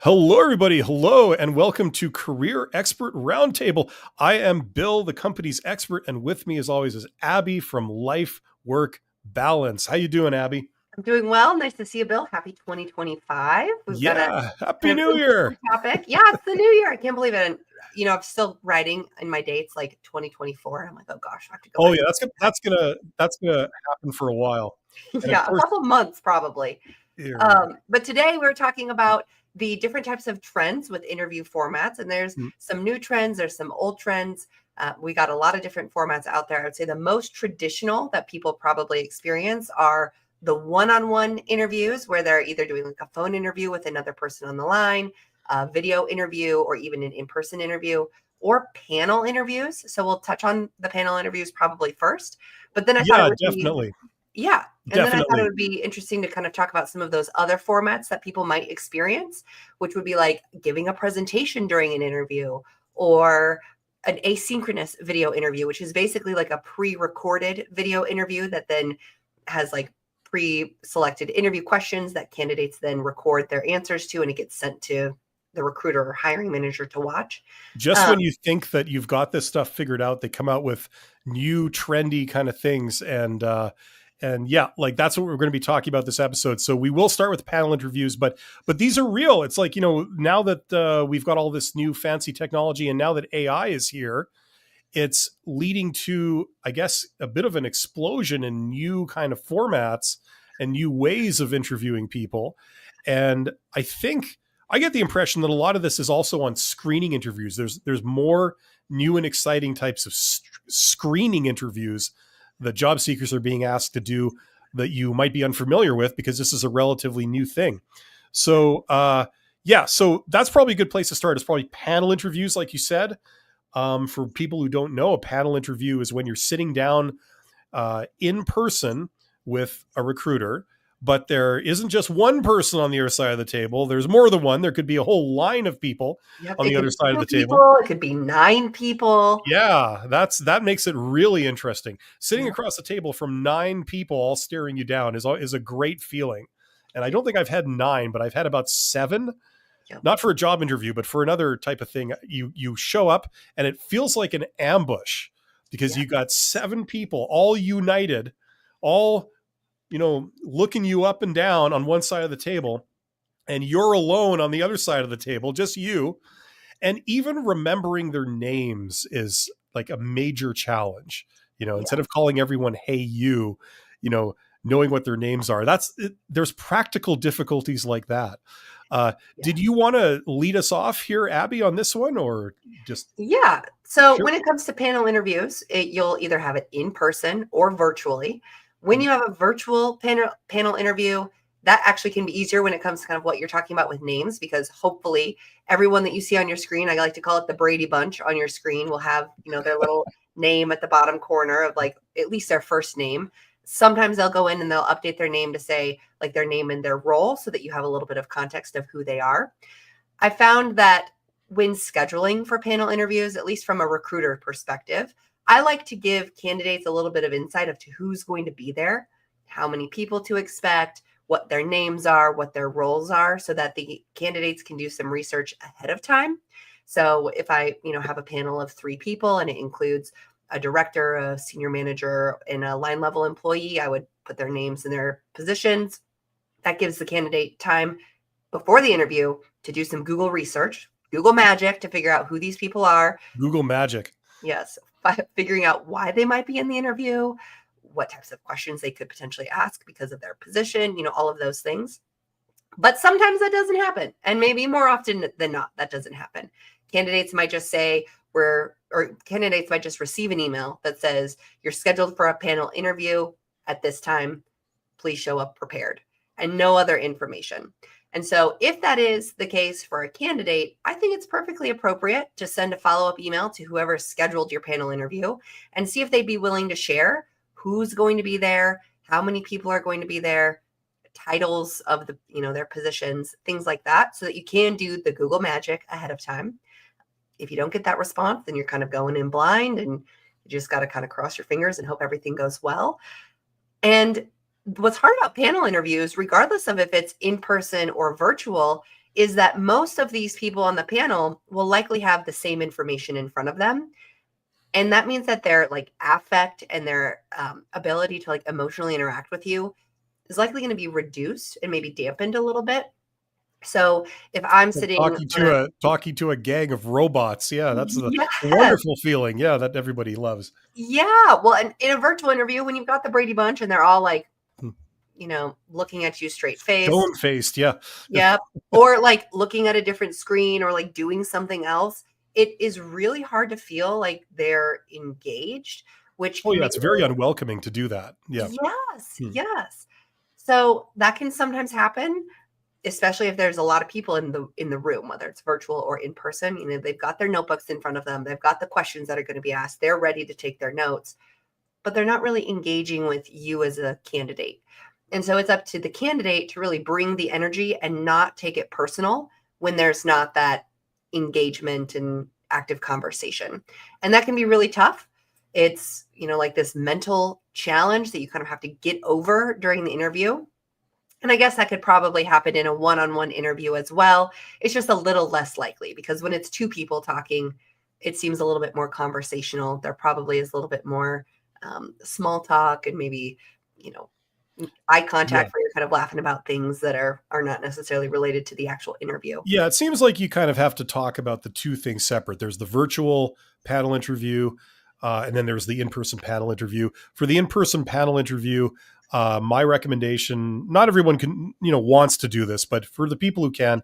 Hello, everybody. Hello, and welcome to Career Expert Roundtable. I am Bill, the company's expert, and with me, as always, is Abby from Life Work Balance. How you doing, Abby? I'm doing well. Nice to see you, Bill. Happy 2025. We've got a Yeah, Happy kind of New interesting Year. topic. Yeah, it's the new year. I can't believe it. And, I'm still writing in my dates like 2024. I'm like, oh gosh, I have to go Oh back. yeah, that's gonna happen for a while. And of Yeah, a course, couple months probably. here, But today we're talking about the different types of trends with interview formats. And there's some new trends, there's some old trends. We got a lot of different formats out there. I would say the most traditional that people probably experience are the one-on-one interviews where they're either doing like a phone interview with another person on the line, a video interview, or even an in-person interview, or panel interviews. So we'll touch on the panel interviews probably first, but then I thought it yeah, would be definitely, yeah. And then I thought it definitely. would be interesting to kind of talk about some of those other formats that people might experience, which would be like giving a presentation during an interview or an asynchronous video interview, which is basically like a pre-recorded video interview that then has like pre-selected interview questions that candidates then record their answers to, and it gets sent to the recruiter or hiring manager to watch. Just when Um, you think that you've got this stuff figured out, they come out with new trendy kind of things, and yeah, like that's what we're going to be talking about this episode. So we will start with panel interviews, but these are real. It's like, now that we've got all this new fancy technology, and now that AI is here, it's leading to, I guess, a bit of an explosion in new kind of formats and new ways of interviewing people. And I think I get the impression that a lot of this is also on screening interviews. There's more new and exciting types of screening interviews that job seekers are being asked to do that you might be unfamiliar with, because this is a relatively new thing. So yeah, so that's probably a good place to start. Is probably panel interviews, like you said. For people who don't know, a panel interview is when you're sitting down in person with a recruiter, but there isn't just one person on the other side of the table. There's more than one. There could be a whole line of people yep, on it the could other be side of two the table. people, it could be nine people. Yeah, that makes it really interesting. Sitting Yep. across the table from nine people all staring you down is a great feeling. And I don't think I've had nine, but I've had about seven, Yep. not for a job interview, but for another type of thing. You show up and it feels like an ambush, because Yep. you got seven people all united, all looking you up and down on one side of the table, and you're alone on the other side of the table, just you. And even remembering their names is like a major challenge. Instead Yeah. of calling everyone "Hey you," you know, knowing what their names are. There's practical difficulties like that. Yeah. Did you want to lead us off here, Abby, on this one, or just Yeah. So sure? when it comes to panel interviews, you'll either have it in person or virtually. When you have a virtual panel interview, that actually can be easier when it comes to kind of what you're talking about with names, because hopefully everyone that you see on your screen, I like to call it the Brady Bunch on your screen, will have, their little name at the bottom corner of like at least their first name. Sometimes they'll go in and they'll update their name to say like their name and their role so that you have a little bit of context of who they are. I found that when scheduling for panel interviews, at least from a recruiter perspective, I like to give candidates a little bit of insight of to who's going to be there, how many people to expect, what their names are, what their roles are, so that the candidates can do some research ahead of time. So if I, have a panel of 3 people and it includes a director, a senior manager, and a line level employee, I would put their names and their positions. That gives the candidate time before the interview to do some Google research, Google magic, to figure out who these people are. Google Magic? Yes, figuring out why they might be in the interview, what types of questions they could potentially ask because of their position, all of those things. But sometimes that doesn't happen. And maybe more often than not, that doesn't happen. Candidates might just say, candidates might just receive an email that says, you're scheduled for a panel interview at this time. Please show up prepared, and no other information. And so if that is the case for a candidate, I think it's perfectly appropriate to send a follow-up email to whoever scheduled your panel interview and see if they'd be willing to share who's going to be there, how many people are going to be there, titles of their positions, things like that, so that you can do the Google magic ahead of time. If you don't get that response, then you're kind of going in blind, and you just got to kind of cross your fingers and hope everything goes well. And what's hard about panel interviews, regardless of if it's in person or virtual, is that most of these people on the panel will likely have the same information in front of them. And that means that their like affect and their ability to like emotionally interact with you is likely going to be reduced and maybe dampened a little bit. So if I'm sitting talking to a gang of robots, yeah, that's a yes. wonderful feeling. Yeah, that everybody loves. Yeah. Well, and in a virtual interview, when you've got the Brady Bunch and they're all like, Hmm. looking at you straight faced. Stone faced, yeah. Yep. Or like looking at a different screen or like doing something else, it is really hard to feel like they're engaged, which Oh can yeah, make it's it very unwelcoming to do that. Yeah. yes, Hmm. yes. So that can sometimes happen, especially if there's a lot of people in the room, whether it's virtual or in person. They've got their notebooks in front of them, they've got the questions that are going to be asked, they're ready to take their notes, but they're not really engaging with you as a candidate. And so it's up to the candidate to really bring the energy and not take it personal when there's not that engagement and active conversation. And that can be really tough. It's, like this mental challenge that you kind of have to get over during the interview. And I guess that could probably happen in a one-on-one interview as well. It's just a little less likely because when it's two people talking, it seems a little bit more conversational. There probably is a little bit more small talk and maybe, eye contact where you're kind of laughing about things that are not necessarily related to the actual interview. Yeah, it seems like you kind of have to talk about the two things separate. There's the virtual panel interview, and then there's the in-person panel interview. For the in-person panel interview, my recommendation, not everyone can, wants to do this, but for the people who can,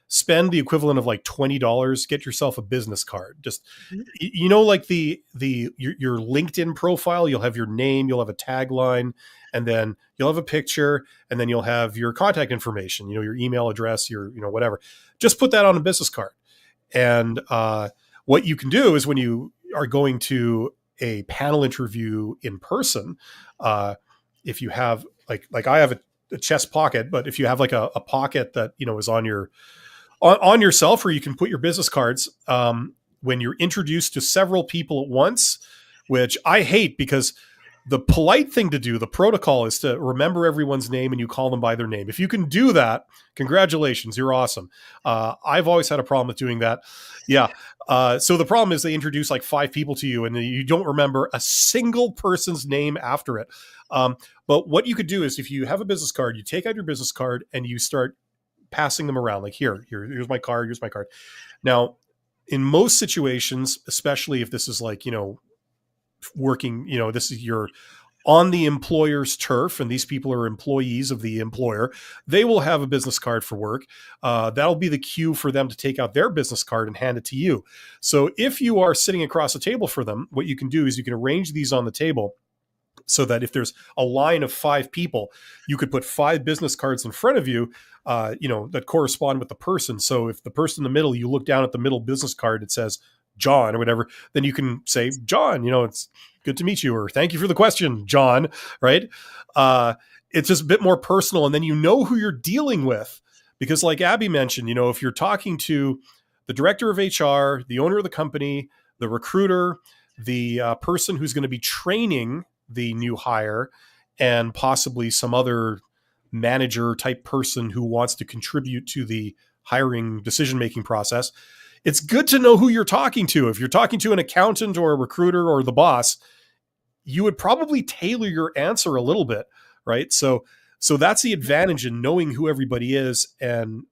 spend the equivalent of like $20, get yourself a business card. Just, like your LinkedIn profile, you'll have your name, you'll have a tagline, and then you'll have a picture, and then you'll have your contact information, your email address, your, whatever. Just put that on a business card. And what you can do is when you are going to a panel interview in person, if you have like I have a chest pocket, but if you have like a pocket that, is on yourself where you can put your business cards, when you're introduced to several people at once, which I hate because the polite thing to do, the protocol is to remember everyone's name and you call them by their name. If you can do that, congratulations, you're awesome. I've always had a problem with doing that. Yeah. So the problem is they introduce like 5 people to you and you don't remember a single person's name after it. But what you could do is if you have a business card, you take out your business card and you start passing them around. Like here's my card. Here's my card. Now, in most situations, especially if this is like, working, this is you're on the employer's turf and these people are employees of the employer, they will have a business card for work. That'll be the cue for them to take out their business card and hand it to you. So if you are sitting across the table for them, what you can do is you can arrange these on the table so that if there's a line of 5 people, you could put 5 business cards in front of you, that correspond with the person. So if the person in the middle, you look down at the middle business card, it says John or whatever, then you can say, John, it's good to meet you, or thank you for the question, John, right? It's just a bit more personal. And then you know who you're dealing with. Because like Abby mentioned, if you're talking to the director of HR, the owner of the company, the recruiter, the person who's going to be training the new hire, and possibly some other manager type person who wants to contribute to the hiring decision-making process, it's good to know who you're talking to. If you're talking to an accountant or a recruiter or the boss, you would probably tailor your answer a little bit, right? So that's the advantage in knowing who everybody is. And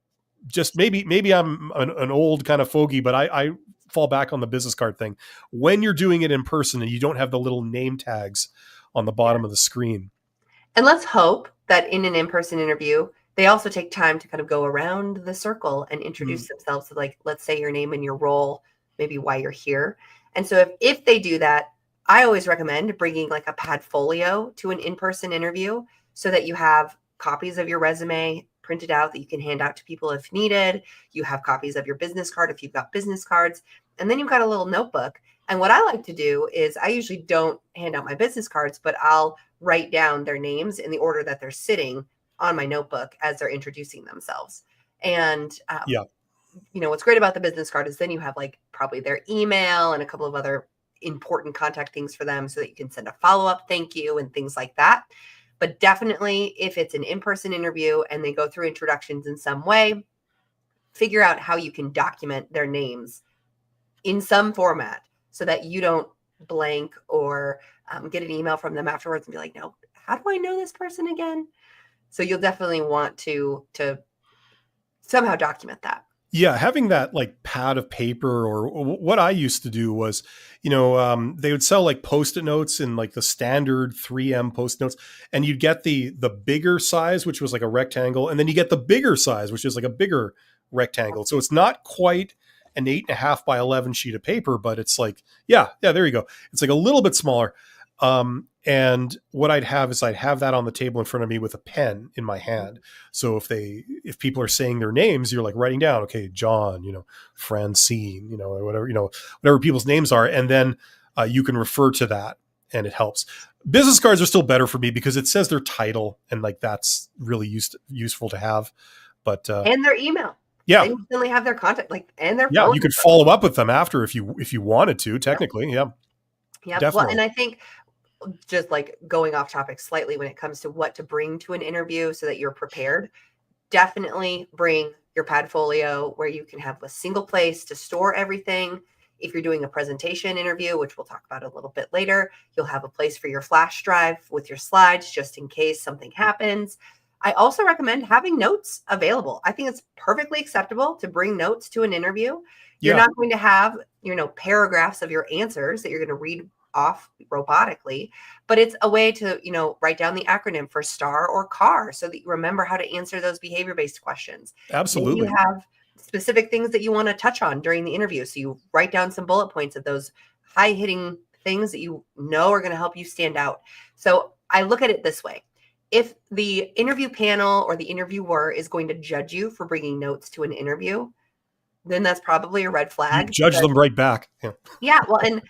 just maybe I'm an old kind of fogey, but I fall back on the business card thing. When you're doing it in person and you don't have the little name tags on the bottom of the screen. And let's hope that in an in-person interview, they also take time to kind of go around the circle and introduce themselves to, like, let's say your name and your role, maybe why you're here. And so if they do that, I always recommend bringing like a padfolio to an in-person interview so that you have copies of your resume printed out that you can hand out to people if needed. You have copies of your business card if you've got business cards, and then you've got a little notebook. And what I like to do is I usually don't hand out my business cards, but I'll write down their names in the order that they're sitting on my notebook as they're introducing themselves. And, what's great about the business card is then you have like probably their email and a couple of other important contact things for them so that you can send a follow-up thank you and things like that. But definitely if it's an in-person interview and they go through introductions in some way, figure out how you can document their names in some format so that you don't blank or get an email from them afterwards and be like, no, how do I know this person again? So you'll definitely want to somehow document that. Yeah, having that like pad of paper, or what I used to do was, they would sell like post-it notes in like the standard 3M post notes, and you'd get the bigger size, which was like a rectangle, and then you get the bigger size, which is like a bigger rectangle. So it's not quite an 8.5 by 11 sheet of paper, but it's like, yeah, there you go. It's like a little bit smaller. And what I'd have is I'd have that on the table in front of me with a pen in my hand. So if people are saying their names, you're like writing down, okay, John, Francine, or whatever people's names are. And then you can refer to that, and it helps. Business cards are still better for me because it says their title, and like that's really useful to have. But and their email. Yeah. They instantly have their contact, and their yeah, phone. you could follow up with them after if you wanted to, technically. Yeah. Yeah. Definitely. Well, and I think, just like going off topic slightly when it comes to what to bring to an interview so that you're prepared, definitely bring your Padfolio where you can have a single place to store everything. If you're doing a presentation interview, which we'll talk about a little bit later, you'll have a place for your flash drive with your slides just in case something happens. I also recommend having notes available. I think it's perfectly acceptable to bring notes to an interview. You're not going to have, paragraphs of your answers that you're going to read off robotically, but it's a way to, write down the acronym for STAR or CAR so that you remember how to answer those behavior-based questions. Absolutely. Maybe you have specific things that you want to touch on during the interview. So you write down some bullet points of those high-hitting things that you know are going to help you stand out. So I look at it this way. If the interview panel or the interviewer is going to judge you for bringing notes to an interview, then that's probably a red flag. You judge them right back. Yeah. Well, and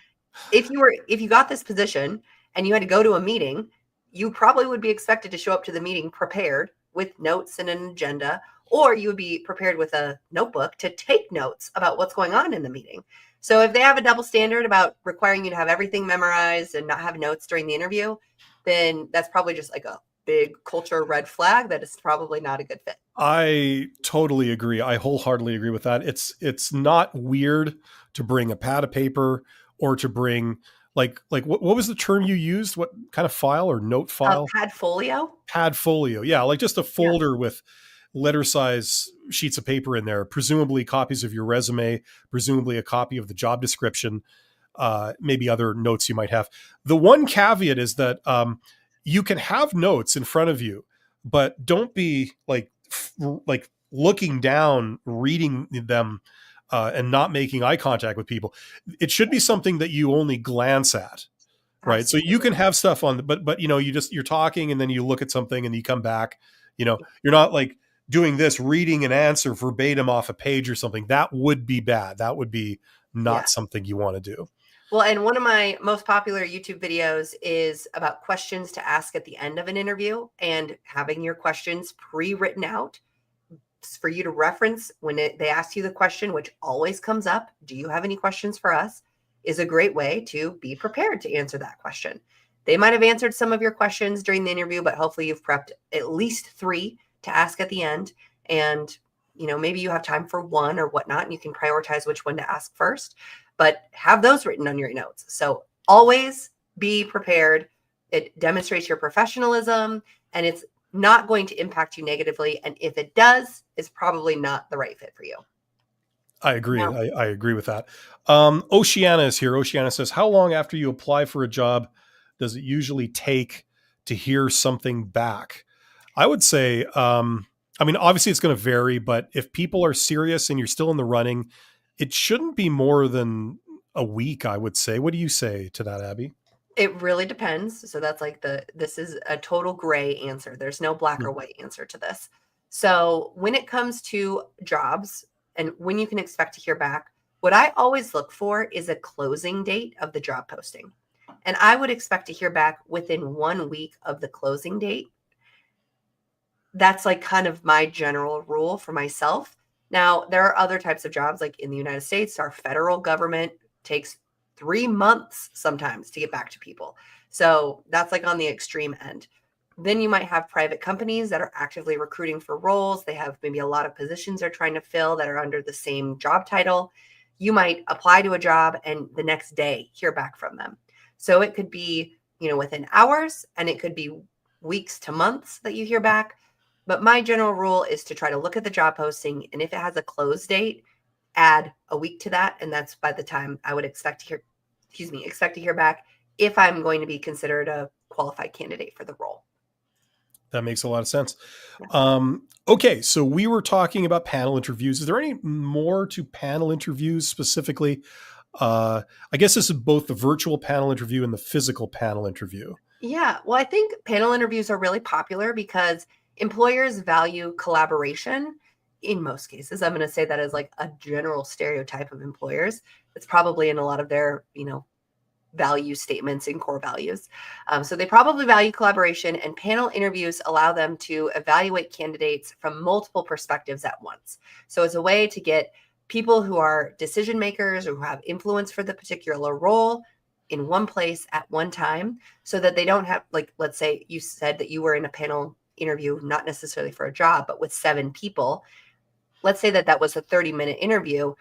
if you got this position and you had to go to a meeting, you probably would be expected to show up to the meeting prepared with notes and an agenda, or you would be prepared with a notebook to take notes about what's going on in the meeting. So if they have a double standard about requiring you to have everything memorized and not have notes during the interview, then that's probably just like a big culture red flag that is probably not a good fit. I totally agree. I wholeheartedly agree with that. It's not weird to bring a pad of paper or to bring like what was the term you used? What kind of file or note file? Padfolio. Padfolio. Yeah, like just a folder with letter size sheets of paper in there, presumably copies of your resume, presumably a copy of the job description, maybe other notes you might have. The one caveat is that you can have notes in front of you, but don't be like looking down, reading them, and not making eye contact with people. It should be something that you only glance at, right? Absolutely. So you can have stuff on, but you're talking and then you look at something and you come back. You're not like doing this, reading an answer verbatim off a page or something. That would be bad. That would be not something you want to do. Well, and one of my most popular YouTube videos is about questions to ask at the end of an interview and having your questions pre-written out for you to reference when they ask you the question, which always comes up. Do you have any questions for us? Is a great way to be prepared to answer that question. They might have answered some of your questions during the interview, but hopefully you've prepped at least 3 to ask at the end. And, maybe you have time for 1 or whatnot, and you can prioritize which one to ask first, but have those written on your notes. So always be prepared. It demonstrates your professionalism, and it's not going to impact you negatively. And if it does, it's probably not the right fit for you. I agree. No. I agree with that. Oceana is here. Oceana says, how long after you apply for a job does it usually take to hear something back? I would say, obviously it's going to vary, but if people are serious and you're still in the running, it shouldn't be more than a week, I would say. What do you say to that, Abby? It really depends. So that's like this is a total gray answer. There's no black or white answer to this. So when it comes to jobs and when you can expect to hear back, what I always look for is a closing date of the job posting. And I would expect to hear back within 1 week of the closing date. That's like kind of my general rule for myself. Now, there are other types of jobs, like in the United States, our federal government takes 3 months sometimes to get back to people. So that's like on the extreme end. Then you might have private companies that are actively recruiting for roles. They have maybe a lot of positions they're trying to fill that are under the same job title. You might apply to a job and the next day hear back from them. So it could be, within hours, and it could be weeks to months that you hear back. But my general rule is to try to look at the job posting, and if it has a close date, add a week to that. And that's by the time I would expect to hear back if I'm going to be considered a qualified candidate for the role. That makes a lot of sense. Yeah. Okay, so we were talking about panel interviews. Is there any more to panel interviews specifically? I guess this is both the virtual panel interview and the physical panel interview. Yeah. Well, I think panel interviews are really popular because employers value collaboration in most cases. I'm going to say that as like a general stereotype of employers. It's probably in a lot of their, value statements and core values. So they probably value collaboration, and panel interviews allow them to evaluate candidates from multiple perspectives at once. So it's a way to get people who are decision makers or who have influence for the particular role in one place at one time, so that they don't have, like, let's say you said that you were in a panel interview, not necessarily for a job, but with 7 people. Let's say that was a 30-minute interview.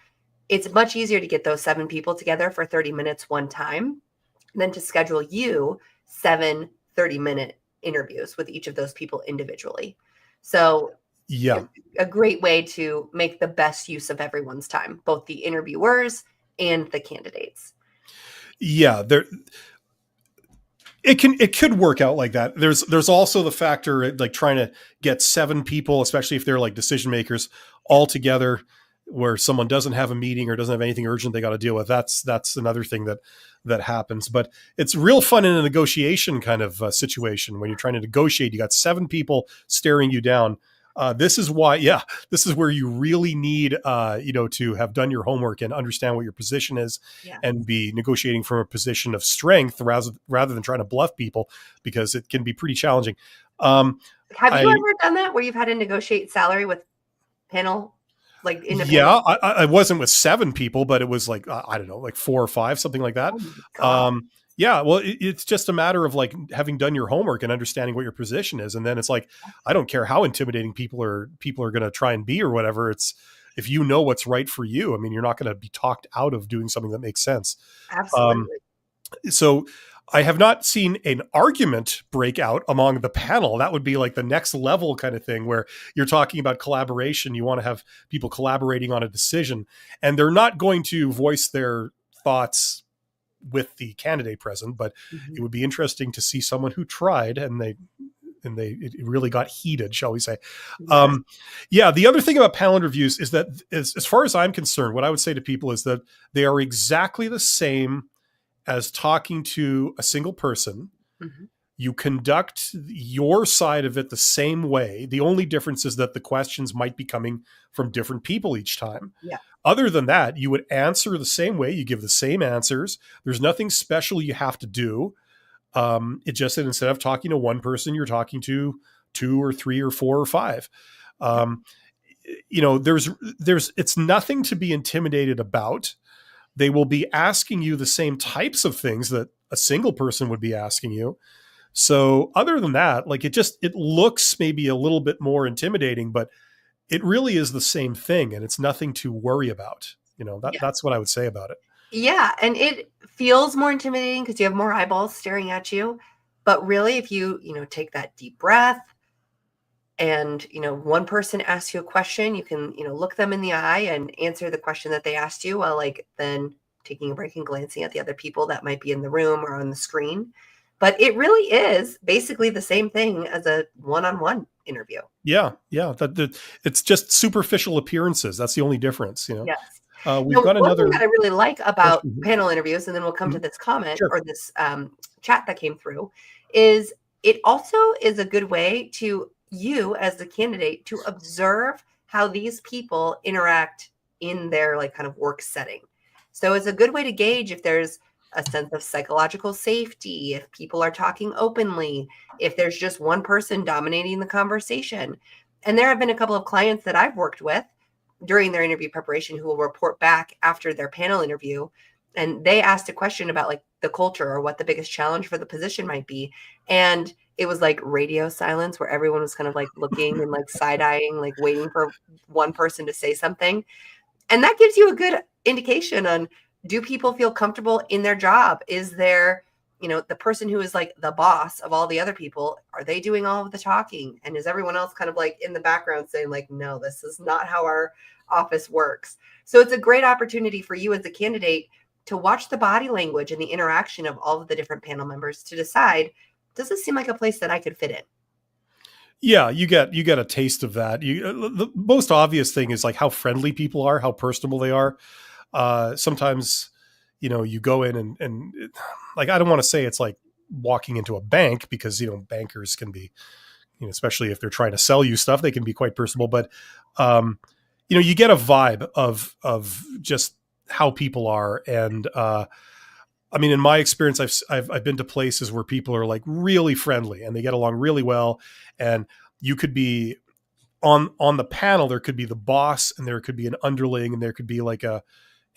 It's much easier to get those 7 people together for 30 minutes one time than to schedule you 7 30-minute interviews with each of those people individually. So yeah, a great way to make the best use of everyone's time, both the interviewers and the candidates. Yeah, it could work out like that. There's also the factor, like trying to get 7 people, especially if they're like decision makers, all together where someone doesn't have a meeting or doesn't have anything urgent they got to deal with. That's another thing that happens. But it's real fun in a negotiation kind of situation when you're trying to negotiate. You got 7 people staring you down. This is why, this is where you really need, to have done your homework and understand what your position is, and be negotiating from a position of strength rather than trying to bluff people, because it can be pretty challenging. Have you ever done that where you've had to negotiate salary with panel? Like I wasn't with 7 people, but it was like, I don't know, like 4 or 5, something like that. Well, it's just a matter of like having done your homework and understanding what your position is. And then it's like, I don't care how intimidating people are going to try and be or whatever. It's, if you know what's right for you, I mean, you're not going to be talked out of doing something that makes sense. Absolutely. So I have not seen an argument break out among the panel. That would be like the next level kind of thing, where you're talking about collaboration. You want to have people collaborating on a decision, and they're not going to voice their thoughts with the candidate present, but it would be interesting to see someone who tried and it really got heated, shall we say. The other thing about panel interviews is that as far as I'm concerned, what I would say to people is that they are exactly the same as talking to a single person. You conduct your side of it the same way. The only difference is that the questions might be coming from different people each time. Other than that, you would answer the same way. You give the same answers. There's nothing special you have to do. It's just that instead of talking to one person, you're talking to 2 or 3 or 4 or 5. It's nothing to be intimidated about. They will be asking you the same types of things that a single person would be asking you. So other than that, like it looks maybe a little bit more intimidating, but it really is the same thing, and it's nothing to worry about. That's what I would say about it. Yeah. And it feels more intimidating because you have more eyeballs staring at you. But really, if you, take that deep breath, and, one person asks you a question, you can, look them in the eye and answer the question that they asked you, while then taking a break and glancing at the other people that might be in the room or on the screen. But it really is basically the same thing as a one-on-one interview. Yeah. It's just superficial appearances. That's the only difference, Yes. We've got one thing that I really like about panel interviews, and then we'll come to this comment or this chat that came through, is it also is a good way to you as the candidate to observe how these people interact in their kind of work setting. So it's a good way to gauge if there's a sense of psychological safety, if people are talking openly, if there's just one person dominating the conversation. And there have been a couple of clients that I've worked with during their interview preparation who will report back after their panel interview, and they asked a question about the culture or what the biggest challenge for the position might be. And it was like radio silence where everyone was kind of like looking and like side-eyeing, like waiting for one person to say something. And that gives you a good indication on, do people feel comfortable in their job? Is there, the person who is like the boss of all the other people, are they doing all of the talking? And is everyone else kind of like in the background saying like, no, this is not how our office works? So it's a great opportunity for you as a candidate to watch the body language and the interaction of all of the different panel members to decide, does this seem like a place that I could fit in? Yeah, you get a taste of that. The most obvious thing is like how friendly people are, how personable they are. Sometimes, you go in and like, I don't want to say it's like walking into a bank, because bankers can be, especially if they're trying to sell you stuff, they can be quite personable. But you get a vibe of just how people are, and I mean, in my experience, I've been to places where people are like really friendly and they get along really well, and you could be on the panel. There could be the boss, and there could be an underling, and there could be like a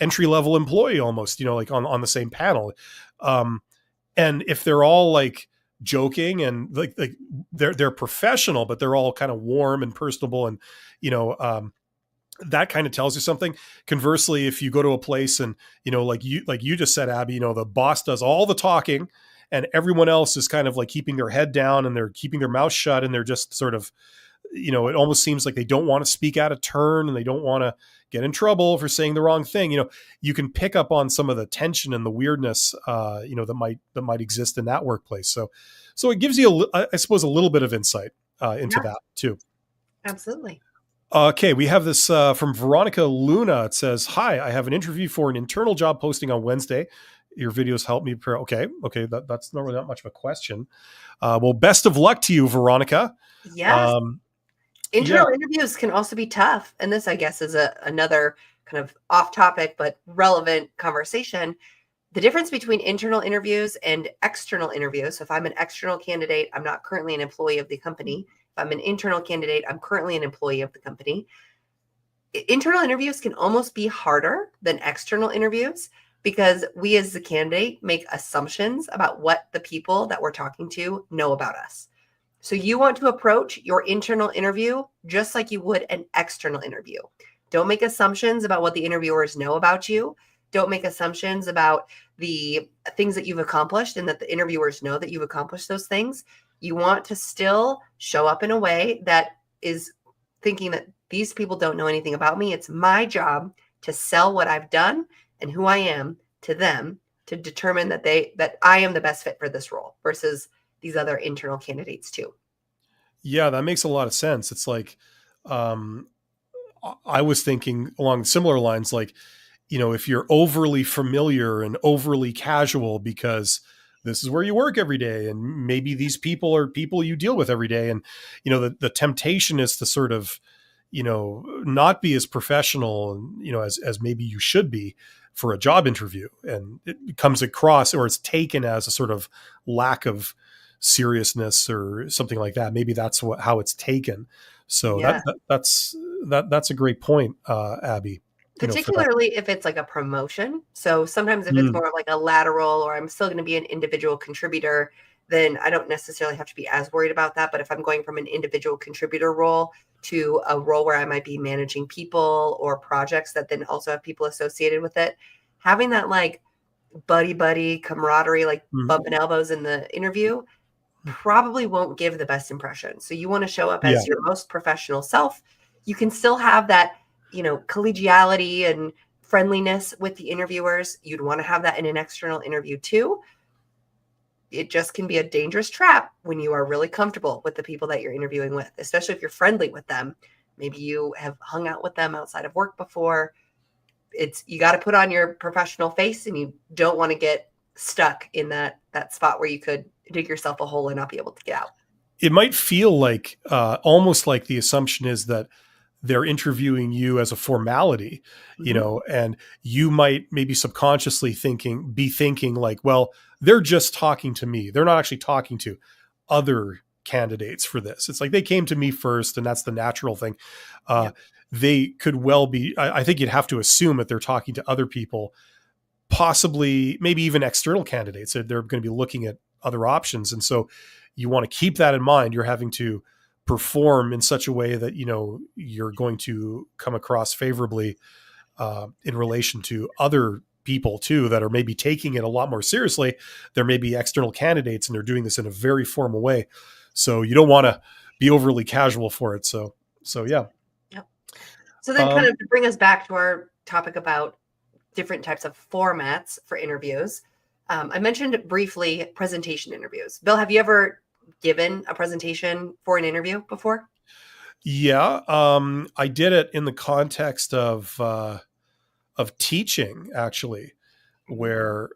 entry level employee almost, like on the same panel. And if they're all like joking and like they're professional, but they're all kind of warm and personable, and that kind of tells you something. Conversely, if you go to a place and, like you just said, Abby, the boss does all the talking and everyone else is kind of like keeping their head down and they're keeping their mouth shut, and they're just sort of, it almost seems like they don't want to speak out of turn and they don't want to get in trouble for saying the wrong thing. You can pick up on some of the tension and the weirdness, that might exist in that workplace. So it gives you, I suppose, a little bit of insight into that too. Absolutely. Okay, we have this from Veronica Luna. It says, "Hi, I have an interview for an internal job posting on Wednesday. Your videos help me prepare." Okay, that's not really that much of a question. Well, best of luck to you, Veronica. Yes. Internal interviews can also be tough. And this, I guess, is another kind of off topic but relevant conversation. The difference between internal interviews and external interviews. So if I'm an external candidate, I'm not currently an employee of the company. If I'm an internal candidate, I'm currently an employee of the company. Internal interviews can almost be harder than external interviews because we as the candidate make assumptions about what the people that we're talking to know about us. So you want to approach your internal interview just like you would an external interview. Don't make assumptions about what the interviewers know about you. Don't make assumptions about the things that you've accomplished and that the interviewers know that you've accomplished those things. You want to still show up in a way that is thinking that these people don't know anything about me. It's my job to sell what I've done and who I am to them to determine that I am the best fit for this role versus these other internal candidates too. Yeah, that makes a lot of sense. It's like, I was thinking along similar lines, like, if you're overly familiar and overly casual because this is where you work every day, and maybe these people are people you deal with every day, and the temptation is to sort of not be as professional, as maybe you should be for a job interview, and it comes across, or it's taken as a sort of lack of seriousness or something like that. Maybe that's how it's taken. So Yeah. that's a great point, Abby. Particularly if it's like a promotion. So sometimes if it's more like a lateral, or I'm still going to be an individual contributor, then I don't necessarily have to be as worried about that. But if I'm going from an individual contributor role to a role where I might be managing people or projects that then also have people associated with it, having that like buddy camaraderie, like bumping elbows in the interview, probably won't give the best impression. So you want to show up as your most professional self. You can still have that, collegiality and friendliness with the interviewers. You'd want to have that in an external interview too. It just can be a dangerous trap when you are really comfortable with the people that you're interviewing with, especially if you're friendly with them. Maybe you have hung out with them outside of work before. You got to put on your professional face, and you don't want to get stuck in that spot where you could dig yourself a hole and not be able to get out. It might feel like almost like the assumption is that they're interviewing you as a formality, and you might maybe subconsciously be thinking like, well, they're just talking to me. They're not actually talking to other candidates for this. It's like they came to me first, and that's the natural thing. They could well be, I think you'd have to assume that they're talking to other people, possibly maybe even external candidates. They're going to be looking at other options. And so you want to keep that in mind. You're having to perform in such a way that, you know, you're going to come across favorably in relation to other people too, that are maybe taking it a lot more seriously. There may be external candidates and they're doing this in a very formal way. So you don't want to be overly casual for it. So yeah. Yep. So then kind of to bring us back to our topic about different types of formats for interviews. I mentioned briefly presentation interviews. Bill, have you ever given a presentation for an interview before? Yeah. I did it in the context of teaching, actually, where,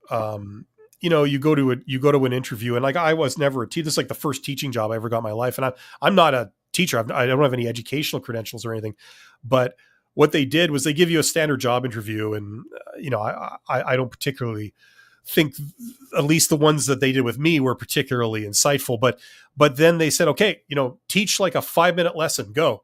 you know, you go to an interview, and like, I was never a teacher. This is like the first teaching job I ever got in my life. And I'm not a teacher. I don't have any educational credentials or anything, but what they did was they give you a standard job interview. And, you know, I don't particularly think, at least the ones that they did with me, were particularly insightful, but then they said, okay, you know, teach like a 5-minute lesson, go.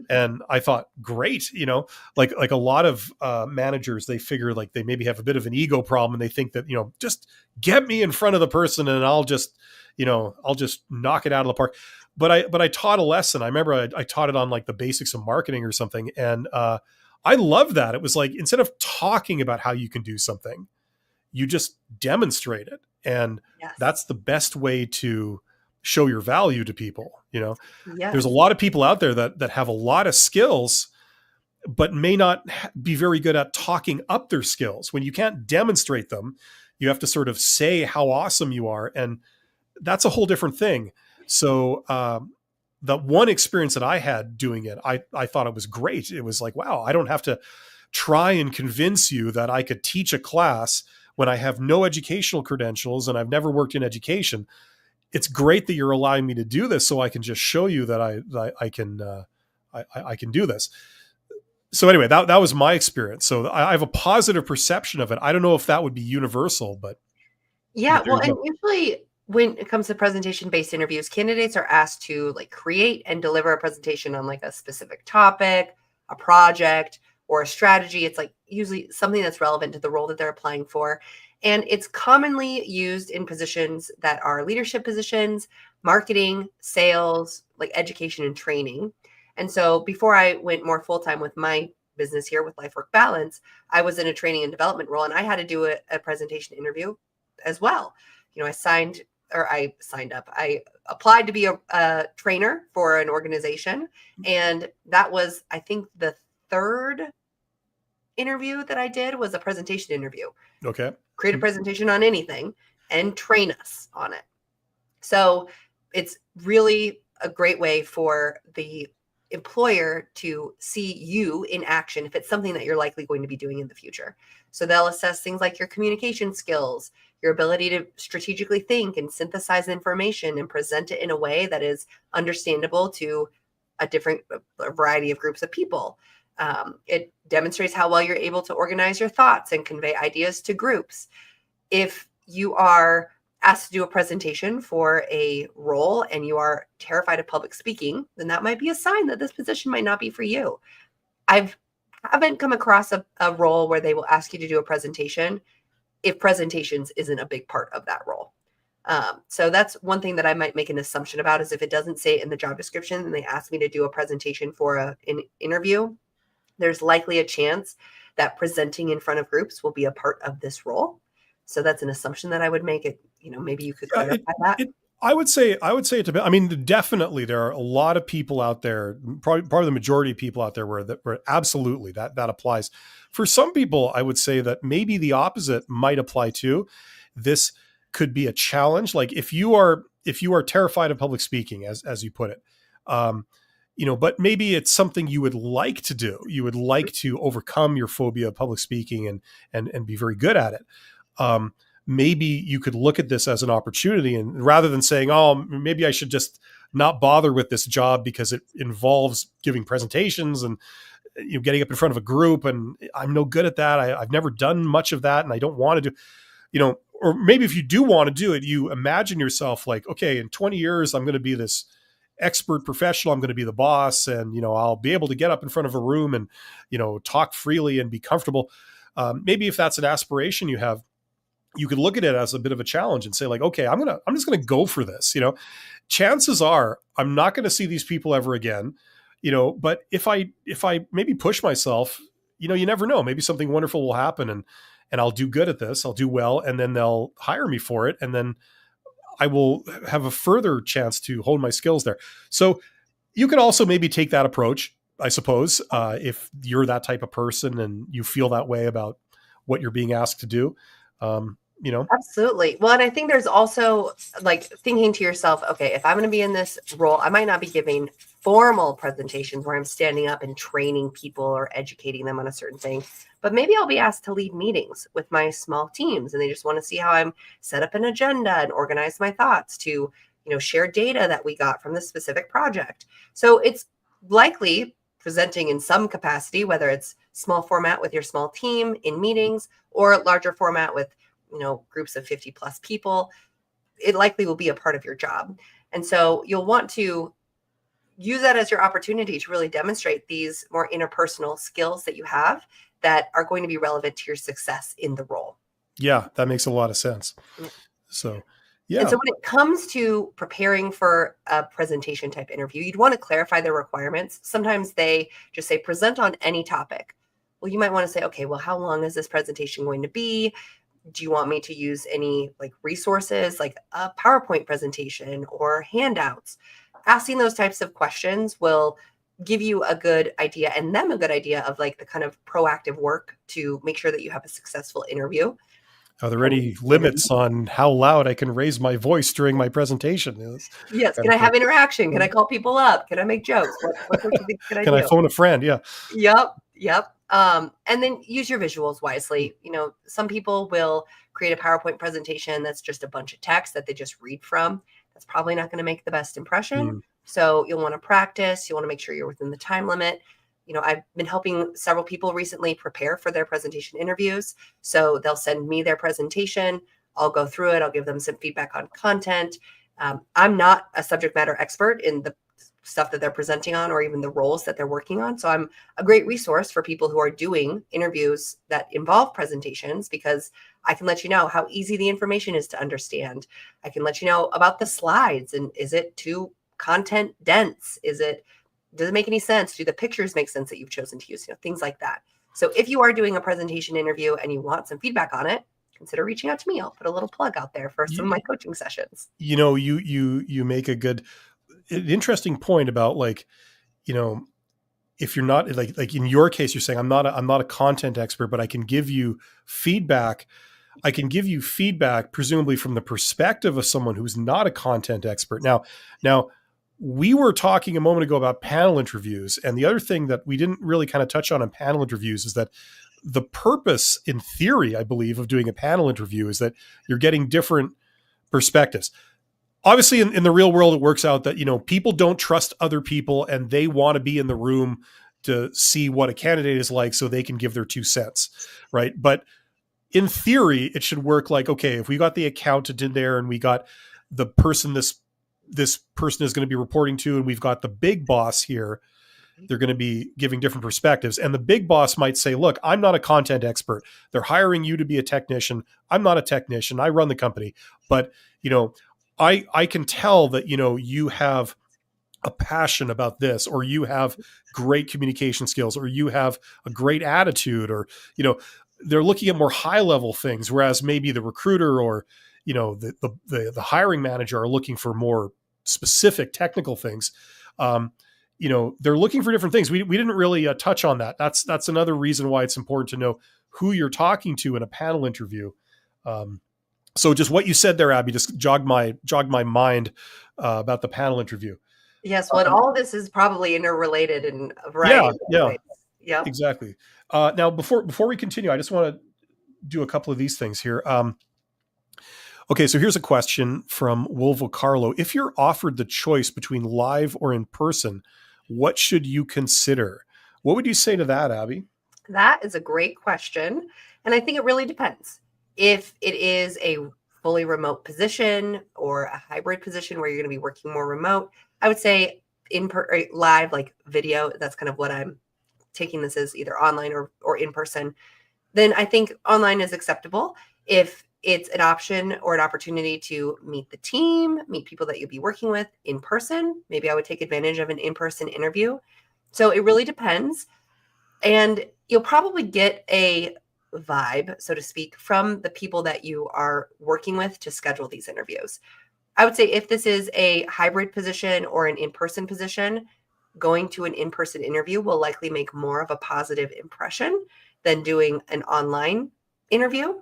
And I thought, great, you know, like a lot of managers, they figure like they maybe have a bit of an ego problem, and they think that, you know, just get me in front of the person and I'll just knock it out of the park. But I taught a lesson. I remember I taught it on like the basics of marketing or something. And I love that. It was like, instead of talking about how you can do something, you just demonstrate it. And Yes. that's the best way to show your value to people. You know, Yes. there's a lot of people out there that have a lot of skills, but may not be very good at talking up their skills. When you can't demonstrate them, you have to sort of say how awesome you are. And that's a whole different thing. So, the one experience that I had doing it, I thought it was great. It was like, wow, I don't have to try and convince you that I could teach a class when I have no educational credentials and I've never worked in education. It's great that you're allowing me to do this, so I can just show you that I can do this. So anyway, that was my experience. So I have a positive perception of it. I don't know if that would be universal, but yeah. there Well, you and go. usually when it comes to presentation-based interviews, candidates are asked to like create and deliver a presentation on like a specific topic, a project, or a strategy. It's like usually something that's relevant to the role that they're applying for. And it's commonly used in positions that are leadership positions, marketing, sales, like education and training. And so before I went more full-time with my business here with Life Work Balance, I was in a training and development role, and I had to do a presentation interview as well. You know, I signed up. I applied to be a trainer for an organization. And that was, I think, the third interview that I did was a presentation interview. Okay. Create a presentation on anything and train us on it. So it's really a great way for the employer to see you in action if it's something that you're likely going to be doing in the future. So they'll assess things like your communication skills, your ability to strategically think and synthesize information and present it in a way that is understandable to a variety of groups of people. It demonstrates how well you're able to organize your thoughts and convey ideas to groups. If you are asked to do a presentation for a role and you are terrified of public speaking, then that might be a sign that this position might not be for you. I haven't come across a role where they will ask you to do a presentation if presentations isn't a big part of that role. So that's one thing that I might make an assumption about, is if it doesn't say it in the job description and they ask me to do a presentation for an interview, there's likely a chance that presenting in front of groups will be a part of this role. So that's an assumption that I would make. It, you know, maybe you could clarify that. I would say it to be. I mean, definitely there are a lot of people out there, probably the majority of people out there where absolutely that applies. For some people, I would say that maybe the opposite might apply too. This could be a challenge. Like if you are terrified of public speaking, as you put it, you know, but maybe it's something you would like to do. You would like to overcome your phobia of public speaking and be very good at it. Maybe you could look at this as an opportunity, and rather than saying, oh, maybe I should just not bother with this job because it involves giving presentations and, you know, getting up in front of a group, and I'm no good at that. I've never done much of that, and I don't want to do, you know, or maybe if you do want to do it, you imagine yourself like, okay, in 20 years, I'm going to be this expert professional. I'm going to be the boss, and, you know, I'll be able to get up in front of a room and, you know, talk freely and be comfortable. Maybe if that's an aspiration you have, you could look at it as a bit of a challenge and say like, okay, I'm just gonna go for this. Chances are I'm not going to see these people ever again. But if I maybe push myself, you never know. Maybe something wonderful will happen, and I'll do good at this. I'll do well, and then they'll hire me for it, and then I will have a further chance to hone my skills there. So you could also maybe take that approach, I suppose, if you're that type of person and you feel that way about what you're being asked to do. Absolutely. Well, and I think there's also like thinking to yourself, okay, if I'm going to be in this role, I might not be giving formal presentations where I'm standing up and training people or educating them on a certain thing, but maybe I'll be asked to lead meetings with my small teams, and they just want to see how I'm set up an agenda and organize my thoughts to, share data that we got from this specific project. So it's likely presenting in some capacity, whether it's small format with your small team in meetings or larger format with groups of 50 plus people. It likely will be a part of your job. And so you'll want to use that as your opportunity to really demonstrate these more interpersonal skills that you have that are going to be relevant to your success in the role. Yeah, that makes a lot of sense. So, yeah. And so when it comes to preparing for a presentation type interview, you'd want to clarify their requirements. Sometimes they just say present on any topic. Well, you might want to say, okay, well, how long is this presentation going to be? Do you want me to use any like resources like a PowerPoint presentation or handouts? Asking those types of questions will give you a good idea and them a good idea of like the kind of proactive work to make sure that you have a successful interview. Are there any limits on how loud I can raise my voice during my presentation? Yes. Can I have interaction? Can I call people up? Can I make jokes? What sorts of things can I do? Can I phone a friend? Yeah. Yep. And then use your visuals wisely. Some people will create a PowerPoint presentation that's just a bunch of text that they just read from. That's probably not going to make the best impression. So you'll want to practice. You want to make sure you're within the time limit. I've been helping several people recently prepare for their presentation interviews. So they'll send me their presentation. I'll go through it. I'll give them some feedback on content. I'm not a subject matter expert in the stuff that they're presenting on or even the roles that they're working on. So I'm a great resource for people who are doing interviews that involve presentations, because I can let you know how easy the information is to understand. I can let you know about the slides, and is it too content dense? Does it make any sense? Do the pictures make sense that you've chosen to use? Things like that. So if you are doing a presentation interview and you want some feedback on it, consider reaching out to me. I'll put a little plug out there for some of my coaching sessions. You make an interesting point about if you're not like in your case, you're saying I'm not a content expert, but I can give you feedback. I can give you feedback, presumably from the perspective of someone who's not a content expert. Now, we were talking a moment ago about panel interviews, and the other thing that we didn't really kind of touch on in panel interviews is that the purpose, in theory, I believe, of doing a panel interview is that you're getting different perspectives. Obviously, in the real world, it works out that, people don't trust other people and they want to be in the room to see what a candidate is like so they can give their 2 cents, right? But in theory, it should work like, okay, if we got the accountant in there and we got the person this person is going to be reporting to, and we've got the big boss here, they're going to be giving different perspectives. And the big boss might say, look, I'm not a content expert. They're hiring you to be a technician. I'm not a technician. I run the company. But, I can tell that, you have a passion about this, or you have great communication skills, or you have a great attitude, or, they're looking at more high level things. Whereas maybe the recruiter or, the hiring manager are looking for more specific technical things. They're looking for different things. We didn't really touch on that. That's another reason why it's important to know who you're talking to in a panel interview. So just what you said there, Abby, just jogged my mind about the panel interview. Yes, well, all of this is probably interrelated in a variety of ways. Yeah, exactly. Now, before we continue, I just want to do a couple of these things here. Okay, so here's a question from Wolvo Carlo. If you're offered the choice between live or in person, what should you consider? What would you say to that, Abby? That is a great question. And I think it really depends. If it is a fully remote position or a hybrid position where you're going to be working more remote, I would say live, like video. That's kind of what I'm taking this as, either online or in person. Then I think online is acceptable. If it's an option or an opportunity to meet the team, meet people that you'll be working with in person. Maybe I would take advantage of an in-person interview. So it really depends. And you'll probably get a vibe, so to speak, from the people that you are working with to schedule these interviews. I would say if this is a hybrid position or an in-person position, going to an in-person interview will likely make more of a positive impression than doing an online interview.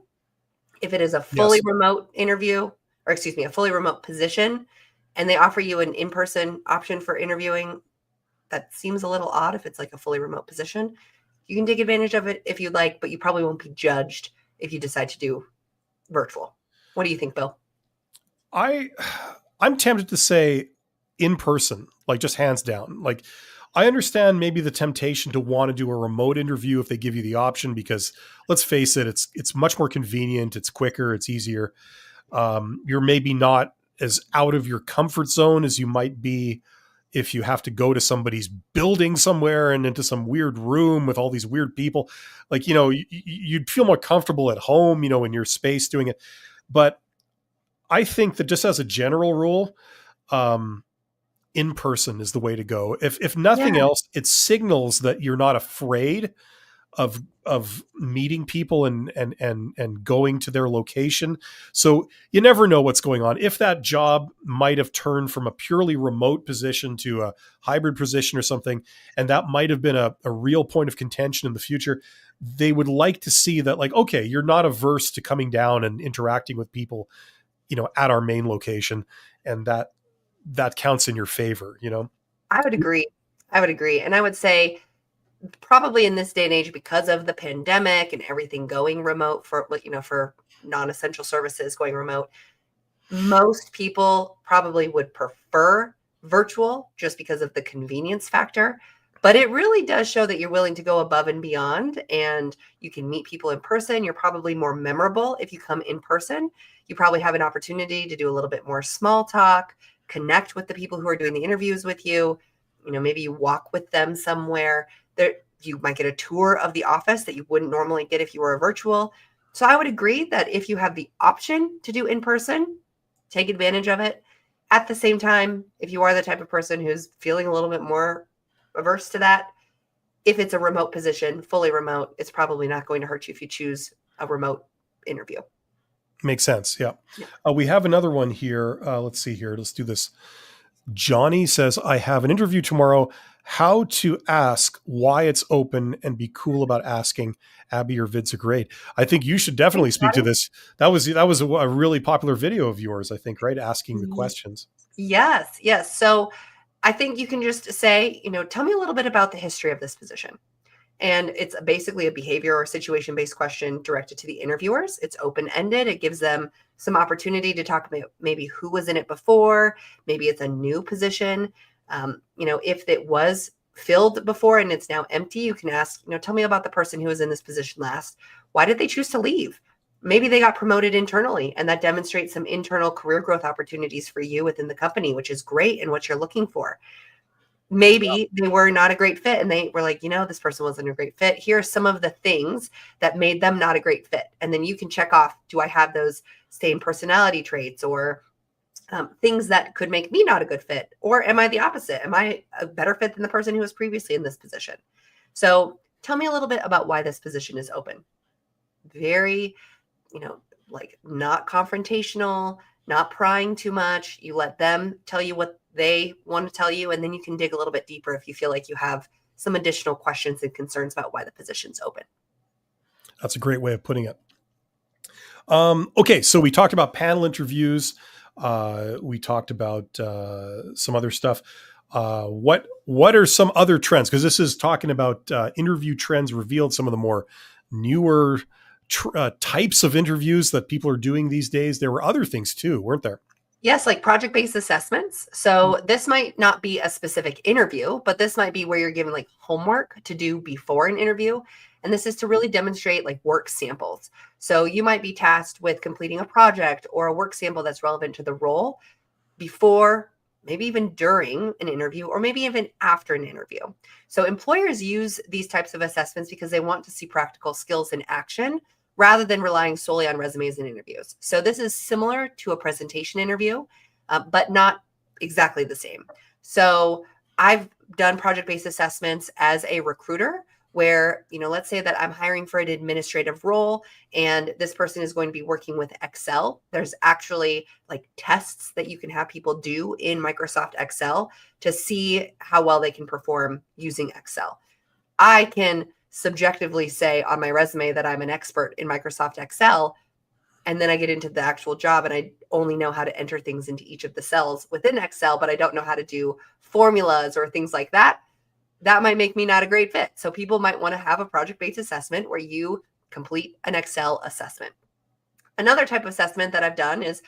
If it is a fully Yes. remote interview, or excuse me, a fully remote position, and they offer you an in-person option for interviewing, that seems a little odd if it's like a fully remote position. You can take advantage of it if you'd like, but you probably won't be judged if you decide to do virtual. What do you think, Bill? I'm tempted to say in person, like just hands down. Like I understand maybe the temptation to want to do a remote interview if they give you the option, because let's face it, it's much more convenient, it's quicker, it's easier. You're maybe not as out of your comfort zone as you might be if you have to go to somebody's building somewhere and into some weird room with all these weird people. Like, you'd feel more comfortable at home, in your space doing it. But I think that just as a general rule, in person is the way to go. If nothing Yeah. else, it signals that you're not afraid of meeting people and going to their location. So you never know what's going on. If that job might have turned from a purely remote position to a hybrid position or something, and that might have been a real point of contention in the future, they would like to see that, like, okay, you're not averse to coming down and interacting with people, at our main location, and that counts in your favor. I would agree. And I would say probably in this day and age, because of the pandemic and everything going remote for non-essential services going remote, most people probably would prefer virtual just because of the convenience factor. But it really does show that you're willing to go above and beyond, and you can meet people in person. You're probably more memorable if you come in person. You probably have an opportunity to do a little bit more small talk, connect with the people who are doing the interviews with you. Maybe you walk with them somewhere. You might get a tour of the office that you wouldn't normally get if you were a virtual. So I would agree that if you have the option to do in person, take advantage of it. At the same time, if you are the type of person who's feeling a little bit more averse to that, if it's a remote position, fully remote, it's probably not going to hurt you if you choose a remote interview. Makes sense. Yeah. Yeah. We have another one here. Let's see here. Let's do this. Johnny says, I have an interview tomorrow. How to ask why it's open and be cool about asking. Abby, your vids are great. I think you should definitely speak to this. That was a really popular video of yours, I think, right? Asking the questions. Yes. So I think you can just say, tell me a little bit about the history of this position. And it's basically a behavior or situation-based question directed to the interviewers. It's open-ended. It gives them some opportunity to talk about maybe who was in it before. Maybe it's a new position. If it was filled before and it's now empty, you can ask, tell me about the person who was in this position last. Why did they choose to leave? Maybe they got promoted internally, and that demonstrates some internal career growth opportunities for you within the company, which is great and what you're looking for. Maybe they were not a great fit and they were like, this person wasn't a great fit. Here are some of the things that made them not a great fit. And then you can check off, do I have those same personality traits or things that could make me not a good fit? Or am I the opposite? Am I a better fit than the person who was previously in this position? So tell me a little bit about why this position is open. Very, like not confrontational, not prying too much. You let them tell you what they want to tell you, and then you can dig a little bit deeper if you feel like you have some additional questions and concerns about why the position's open. That's a great way of putting it. Okay, so we talked about panel interviews. We talked about some other stuff. What are some other trends? Because this is talking about interview trends revealed, some of the more newer types of interviews that people are doing these days. There were other things too, weren't there? Yes, like project-based assessments. So this might not be a specific interview, but this might be where you're given like homework to do before an interview. And this is to really demonstrate like work samples. So you might be tasked with completing a project or a work sample that's relevant to the role before, maybe even during an interview, or maybe even after an interview. So employers use these types of assessments because they want to see practical skills in action rather than relying solely on resumes and interviews. So this is similar to a presentation interview, but not exactly the same. So I've done project-based assessments as a recruiter where, let's say that I'm hiring for an administrative role and this person is going to be working with Excel. There's actually like tests that you can have people do in Microsoft Excel to see how well they can perform using Excel. I can subjectively say on my resume that I'm an expert in Microsoft Excel, and then I get into the actual job and I only know how to enter things into each of the cells within Excel, but I don't know how to do formulas or things like that. That might make me not a great fit. So people might want to have a project-based assessment where you complete an Excel assessment. Another type of assessment that I've done is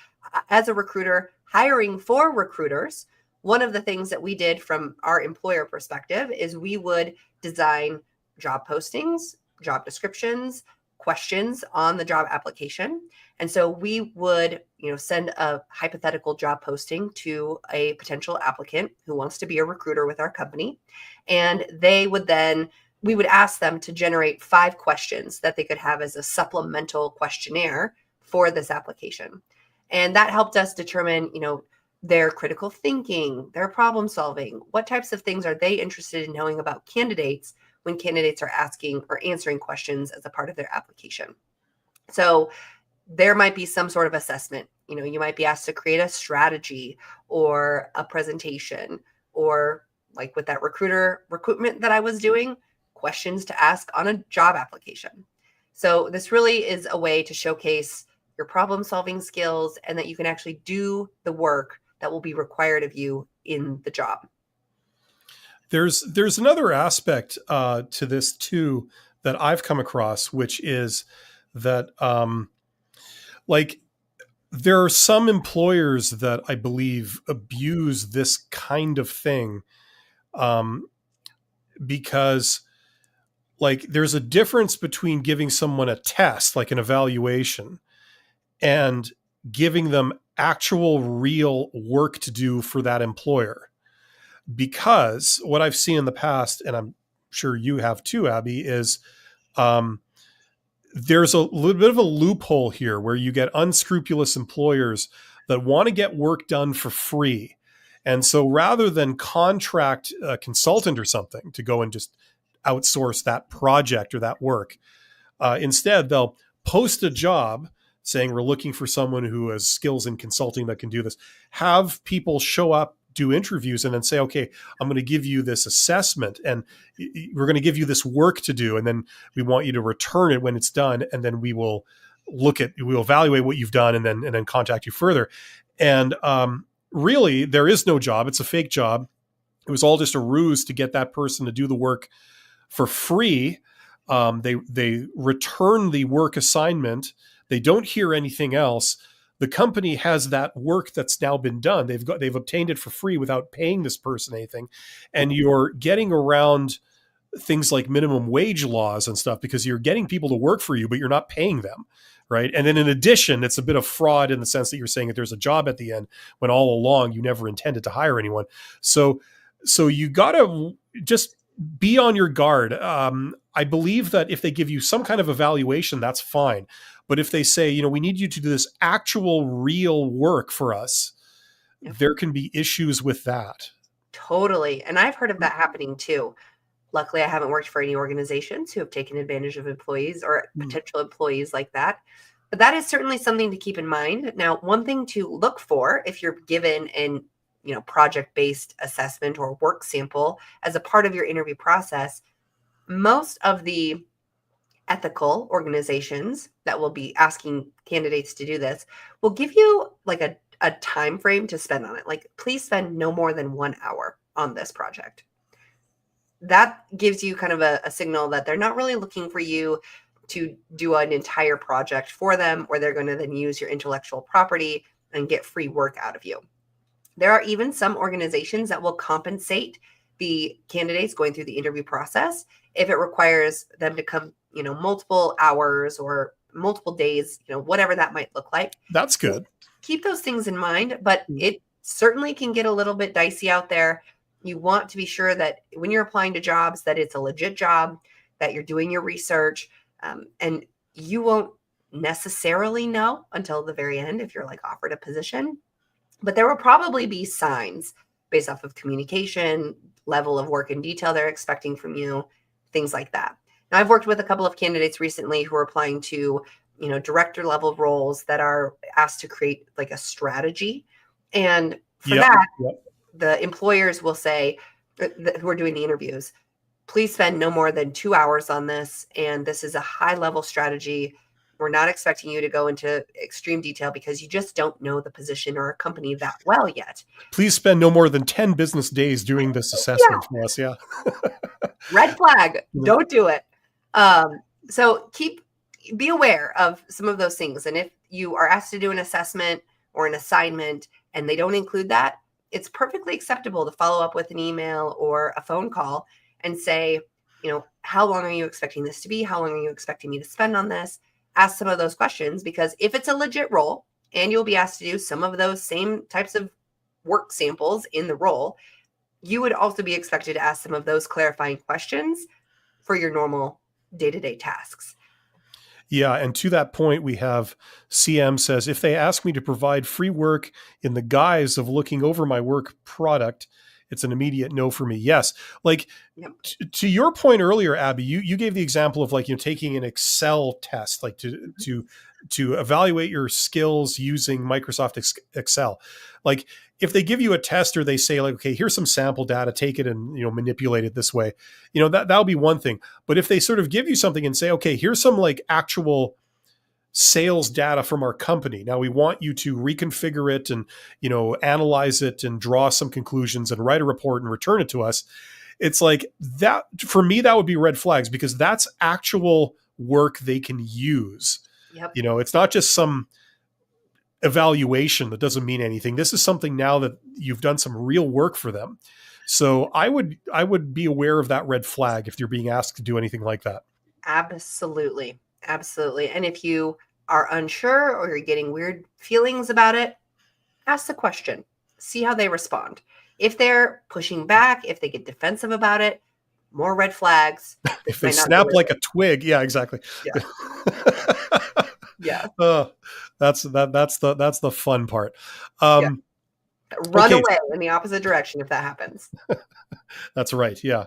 as a recruiter hiring for recruiters. One of the things that we did from our employer perspective is we would design job postings, job descriptions, questions on the job application. And so we would, send a hypothetical job posting to a potential applicant who wants to be a recruiter with our company. And we would ask them to generate 5 questions that they could have as a supplemental questionnaire for this application. And that helped us determine, their critical thinking, their problem solving, what types of things are they interested in knowing about candidates when candidates are asking or answering questions as a part of their application. So there might be some sort of assessment. You might be asked to create a strategy or a presentation, or like with that recruitment that I was doing, questions to ask on a job application. So this really is a way to showcase your problem solving skills and that you can actually do the work that will be required of you in the job. There's another aspect to this too that I've come across, which is that like there are some employers that I believe abuse this kind of thing because like there's a difference between giving someone a test, like an evaluation, and giving them actual real work to do for that employer. Because what I've seen in the past, and I'm sure you have too, Abby, is there's a little bit of a loophole here where you get unscrupulous employers that want to get work done for free. And so rather than contract a consultant or something to go and just outsource that project or that work, instead they'll post a job saying we're looking for someone who has skills in consulting that can do this, have people show up, do interviews, and then say, okay, I'm going to give you this assessment and we're going to give you this work to do. And then we want you to return it when it's done. And then we'll evaluate what you've done and then contact you further. And really there is no job. It's a fake job. It was all just a ruse to get that person to do the work for free. They return the work assignment. They don't hear anything else. The company has that work that's now been done. They've obtained it for free without paying this person anything. And you're getting around things like minimum wage laws and stuff because you're getting people to work for you, but you're not paying them. Right. And then in addition, it's a bit of fraud in the sense that you're saying that there's a job at the end when all along you never intended to hire anyone. So you got to just be on your guard. I believe that if they give you some kind of evaluation, that's fine. But if they say, we need you to do this actual real work for us, there can be issues with that. Totally. And I've heard of that happening too. Luckily, I haven't worked for any organizations who have taken advantage of employees or potential employees like that. But that is certainly something to keep in mind. Now, one thing to look for if you're given an project-based assessment or work sample as a part of your interview process, most of the ethical organizations that will be asking candidates to do this will give you like a time frame to spend on it. Like, please spend no more than 1 hour on this project. That gives you kind of a signal that they're not really looking for you to do an entire project for them, or they're going to then use your intellectual property and get free work out of you. There are even some organizations that will compensate the candidates going through the interview process if it requires them to come, multiple hours or multiple days, whatever that might look like. That's good. Keep those things in mind, but it certainly can get a little bit dicey out there. You want to be sure that when you're applying to jobs, that it's a legit job, that you're doing your research, and you won't necessarily know until the very end if you're like offered a position, but there will probably be signs based off of communication, level of work and detail they're expecting from you, things like that. Now, I've worked with a couple of candidates recently who are applying to, director level roles that are asked to create like a strategy. And for that, the employers will say, who are doing the interviews, please spend no more than 2 hours on this. And this is a high level strategy. We're not expecting you to go into extreme detail because you just don't know the position or a company that well yet. Please spend no more than 10 business days doing this assessment for us. Yeah. Red flag. Don't do it. So be aware of some of those things. And if you are asked to do an assessment or an assignment and they don't include that, it's perfectly acceptable to follow up with an email or a phone call and say, how long are you expecting this to be? How long are you expecting me to spend on this? Ask some of those questions, because if it's a legit role and you'll be asked to do some of those same types of work samples in the role, you would also be expected to ask some of those clarifying questions for your normal day-to-day tasks. Yeah. And to that point, we have CM says, if they ask me to provide free work in the guise of looking over my work product, it's an immediate no for me. Yes. Like to your point earlier, Abby, you gave the example of like, taking an Excel test, like to evaluate your skills using Microsoft Excel. Like if they give you a test or they say like, okay, here's some sample data, take it and, manipulate it this way, that'll be one thing. But if they sort of give you something and say, okay, here's some like actual sales data from our company. Now we want you to reconfigure it and, analyze it and draw some conclusions and write a report and return it to us. It's like that for me, that would be red flags, because that's actual work they can use. Yep. It's not just some evaluation that doesn't mean anything. This is something now that you've done some real work for them. So I would be aware of that red flag if you're being asked to do anything like that. Absolutely. Absolutely. And if you are unsure or you're getting weird feelings about it, ask the question, see how they respond. If they're pushing back, if they get defensive about it, more red flags. If they snap like a twig. Yeah, exactly. Yeah. Yeah. That's the fun part. Run away in the opposite direction if that happens. That's right. Yeah.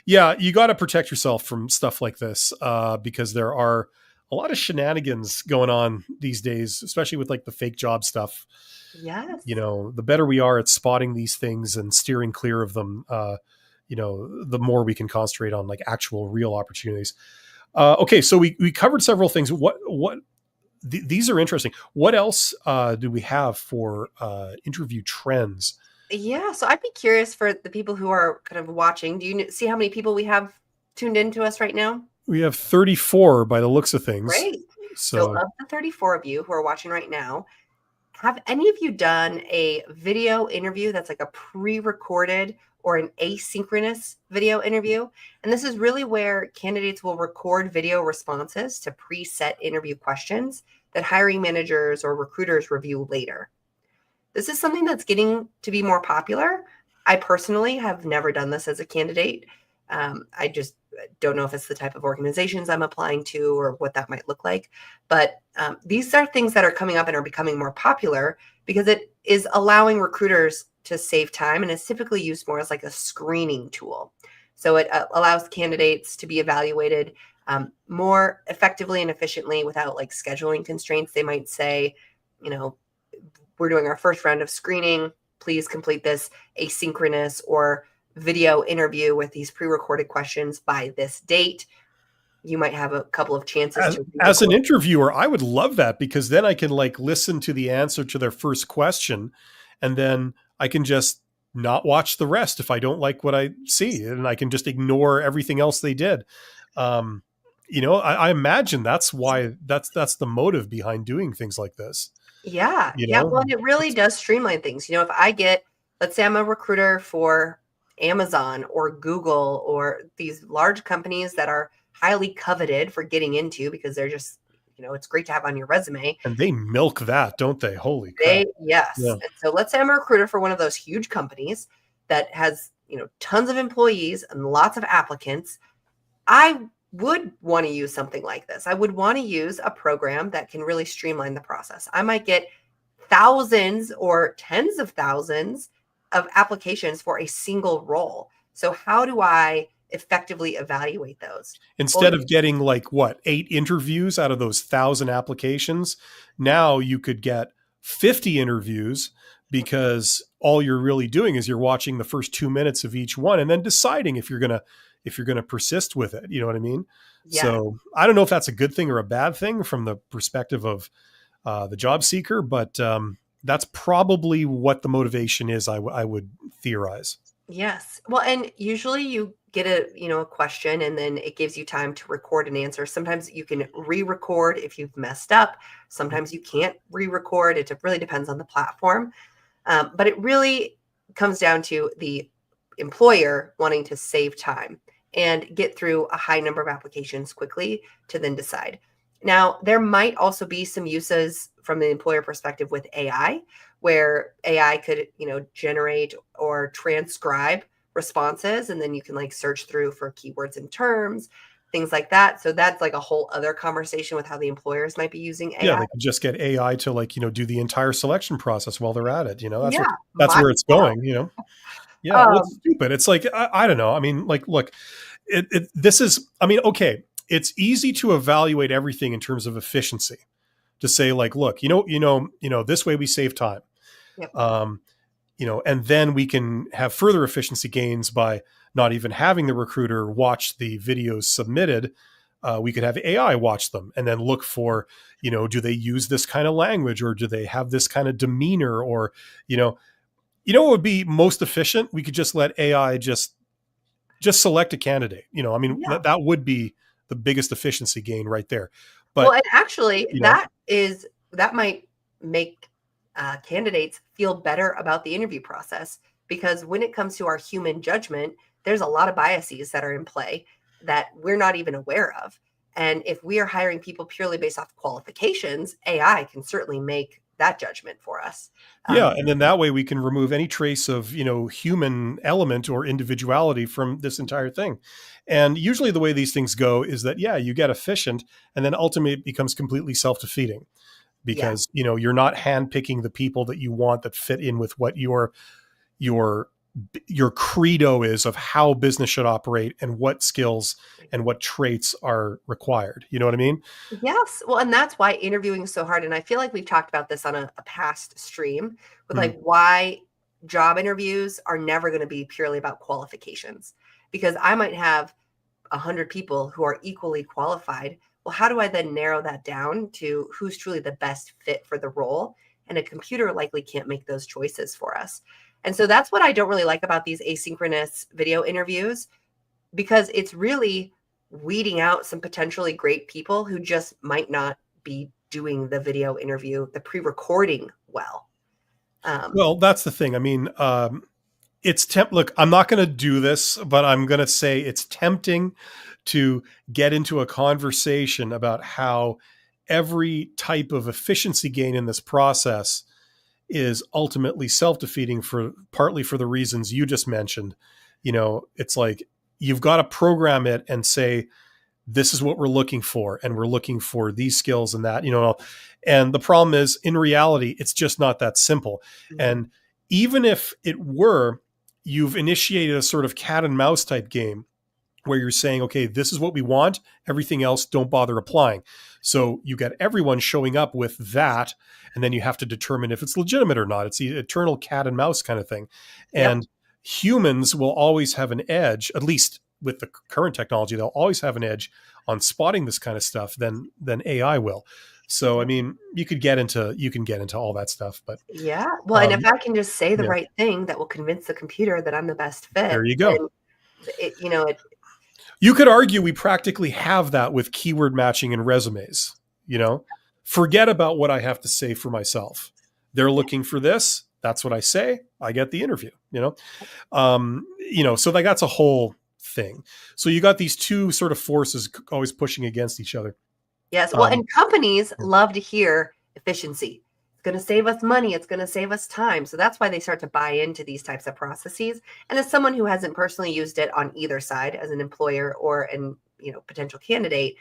Yeah. You got to protect yourself from stuff like this because there are a lot of shenanigans going on these days, especially with like the fake job stuff. Yes. The better we are at spotting these things and steering clear of them, the more we can concentrate on like actual real opportunities. Okay. So we covered several things. These are interesting. What else do we have for interview trends? Yeah. So I'd be curious for the people who are kind of watching. Do you see how many people we have tuned into us right now? We have 34 by the looks of things. Great. So of the 34 of you who are watching right now, have any of you done a video interview that's like a pre-recorded or an asynchronous video interview? And this is really where candidates will record video responses to preset interview questions that hiring managers or recruiters review later. This is something that's getting to be more popular. I personally have never done this as a candidate. I just don't know if it's the type of organizations I'm applying to or what that might look like. But these are things that are coming up and are becoming more popular because it is allowing recruiters to save time, and is typically used more as like a screening tool. So it allows candidates to be evaluated more effectively and efficiently without like scheduling constraints. They might say, we're doing our first round of screening. Please complete this asynchronous or video interview with these pre-recorded questions by this date. You might have a couple of chances as an interviewer. I would love that, because then I can like listen to the answer to their first question, and then I can just not watch the rest if I don't like what I see, and I can just ignore everything else they did. I imagine that's why that's the motive behind doing things like this. Yeah. Well, it really does streamline things. If let's say I'm a recruiter for Amazon or Google or these large companies that are highly coveted for getting into because they're just, it's great to have on your resume. And they milk that, don't they? Holy crap. Yes. Yeah. And so let's say I'm a recruiter for one of those huge companies that has, tons of employees and lots of applicants. I would want to use something like this. I would want to use a program that can really streamline the process. I might get thousands or tens of thousands of applications for a single role. So how do I effectively evaluate those? Instead of getting like what, 8 interviews out of those 1,000 applications, now you could get 50 interviews, because all you're really doing is you're watching the first 2 minutes of each one and then deciding if you're gonna persist with it. You know what I mean? Yeah. So I don't know if that's a good thing or a bad thing from the perspective of the job seeker, but that's probably what the motivation is. I would theorize. Yes. Well, and usually you get a question, and then it gives you time to record an answer. Sometimes you can re-record if you've messed up. Sometimes you can't re-record. It really depends on the platform. But it really comes down to the employer wanting to save time and get through a high number of applications quickly to then decide. Now, there might also be some uses from the employer perspective with AI, where AI could, generate or transcribe responses, and then you can like search through for keywords and terms, things like that. So that's like a whole other conversation with how the employers might be using AI. Yeah, they could just get AI to like, do the entire selection process while they're at it. Yeah, That's might where it's as well. going, Yeah, well, it's stupid. It's like, I don't know. I mean, like, look, this is, I mean, okay, it's easy to evaluate everything in terms of efficiency, to say like, look, this way we save time. Yep. And then we can have further efficiency gains by not even having the recruiter watch the videos submitted. We could have AI watch them and then look for, do they use this kind of language, or do they have this kind of demeanor, or, what would be most efficient? We could just let AI just select a candidate. I mean, Yeah. that would be the biggest efficiency gain right there. But well, and actually, that might make candidates feel better about the interview process, because when it comes to our human judgment, there's a lot of biases that are in play that we're not even aware of. And if we are hiring people purely based off qualifications, AI can certainly make that judgment for us. Yeah, and then that way we can remove any trace of, human element or individuality from this entire thing. And usually the way these things go is that, yeah, you get efficient, and then ultimately it becomes completely self-defeating, because, you're not handpicking the people that you want that fit in with what your credo is of how business should operate and what skills and what traits are required. You know what I mean? Yes. Well, and that's why interviewing is so hard. And I feel like we've talked about this on a past stream with like why job interviews are never going to be purely about qualifications, because I might have 100 people who are equally qualified. Well, how do I then narrow that down to who's truly the best fit for the role? And a computer likely can't make those choices for us. And so that's what I don't really like about these asynchronous video interviews, because it's really weeding out some potentially great people who just might not be doing the video interview, the pre-recording well. Well, that's the thing. I mean, look, I'm not going to do this, but I'm going to say it's tempting to get into a conversation about how every type of efficiency gain in this process is ultimately self-defeating, partly for the reasons you just mentioned. It's like, you've got to program it and say, this is what we're looking for, and we're looking for these skills and that, and the problem is, in reality, it's just not that simple. Mm-hmm. And even if it were, you've initiated a sort of cat and mouse type game where you're saying, okay, this is what we want, everything else don't bother applying. So you get everyone showing up with that, and then you have to determine if it's legitimate or not. It's the eternal cat and mouse kind of thing. And humans will always have an edge, at least with the current technology, they'll always have an edge on spotting this kind of stuff than AI will. So, I mean, you can get into all that stuff, but well, and if I can just say the right thing that will convince the computer that I'm the best fit, there you go. You could argue we practically have that with keyword matching in resumes. Forget about what I have to say for myself. They're looking for this. That's what I say. I get the interview. So like that's a whole thing. So you got these two sort of forces always pushing against each other. Yes. Well, and companies love to hear efficiency. It's going to save us money. It's going to save us time. So that's why they start to buy into these types of processes. And as someone who hasn't personally used it on either side, as an employer or an potential candidate,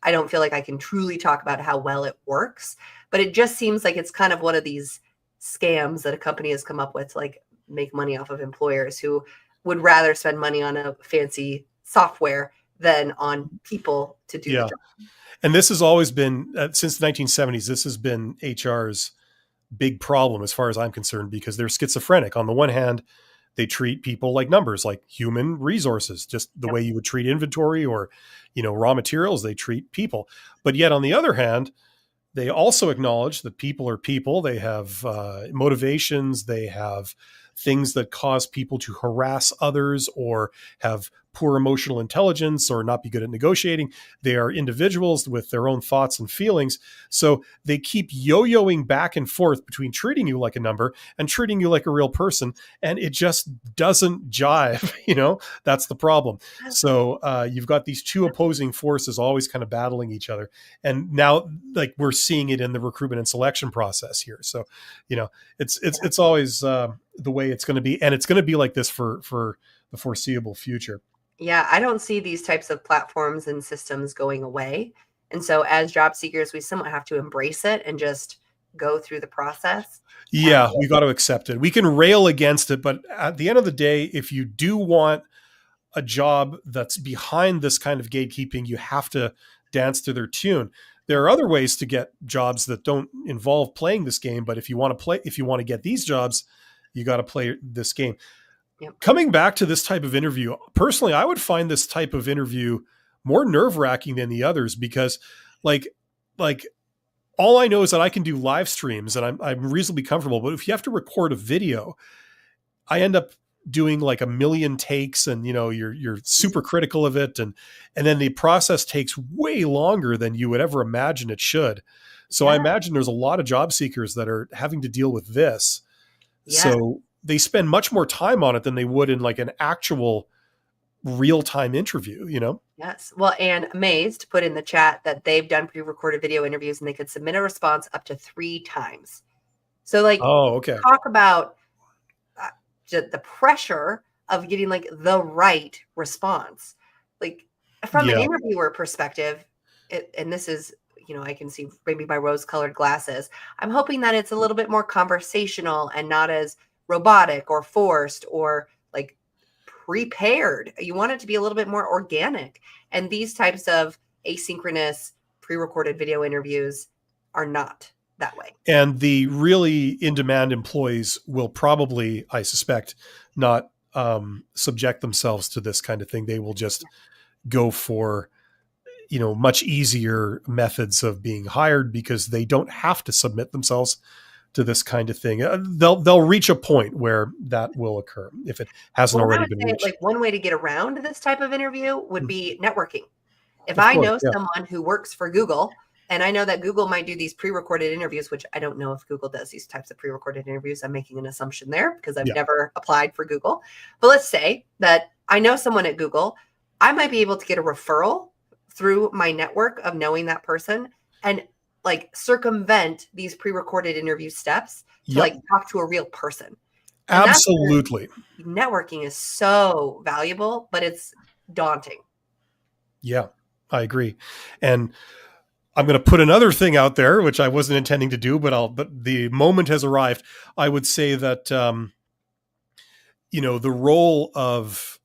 I don't feel like I can truly talk about how well it works. But it just seems like it's kind of one of these scams that a company has come up with to like make money off of employers who would rather spend money on a fancy software than on people to do the Yeah. job. And this has always been, since the 1970s, this has been HR's big problem as far as I'm concerned, because they're schizophrenic. On the one hand, they treat people like numbers, like human resources, just the way you would treat inventory or, raw materials, they treat people. But yet on the other hand, they also acknowledge that people are people. They have motivations. They have things that cause people to harass others or have poor emotional intelligence or not be good at negotiating. They are individuals with their own thoughts and feelings. So they keep yo-yoing back and forth between treating you like a number and treating you like a real person. And it just doesn't jive. That's the problem. So you've got these two opposing forces always kind of battling each other. And now, like, we're seeing it in the recruitment and selection process here. So, it's always the way it's going to be, and it's going to be like this for the foreseeable future. Yeah, I don't see these types of platforms and systems going away. And so as job seekers, we somewhat have to embrace it and just go through the process. Yeah, we got to accept it. We can rail against it, but at the end of the day, if you do want a job that's behind this kind of gatekeeping, you have to dance to their tune. There are other ways to get jobs that don't involve playing this game, but if you want to get these jobs, you got to play this game. Yep. Coming back to this type of interview, personally, I would find this type of interview more nerve-wracking than the others, because like all I know is that I can do live streams and I'm reasonably comfortable. But if you have to record a video, I end up doing like a million takes, and you're super critical of it, and then the process takes way longer than you would ever imagine it should. So I imagine there's a lot of job seekers that are having to deal with this. Yeah. So they spend much more time on it than they would in like an actual real-time interview, Yes. Well, and Amazed put in the chat that they've done pre-recorded video interviews and they could submit a response up to 3 times. So like, okay. Talk about the pressure of getting like the right response. Like from an interviewer perspective, and this is, I can see maybe my rose-colored glasses. I'm hoping that it's a little bit more conversational and not as robotic or forced or like prepared. You want it to be a little bit more organic. And these types of asynchronous pre-recorded video interviews are not that way. And the really in-demand employees will probably, I suspect, not subject themselves to this kind of thing. They will just go for, much easier methods of being hired because they don't have to submit themselves to this kind of thing. They'll reach a point where that will occur if it hasn't already been reached. Like one way to get around this type of interview would be networking. If I know someone who works for Google, and I know that Google might do these pre-recorded interviews, which I don't know if Google does these types of pre-recorded interviews. I'm making an assumption there because I've never applied for Google. But let's say that I know someone at Google. I might be able to get a referral through my network of knowing that person and like circumvent these pre-recorded interview steps to like talk to a real person. And absolutely. Networking is so valuable, but it's daunting. Yeah, I agree. And I'm going to put another thing out there, which I wasn't intending to do, but the moment has arrived. I would say that, the role of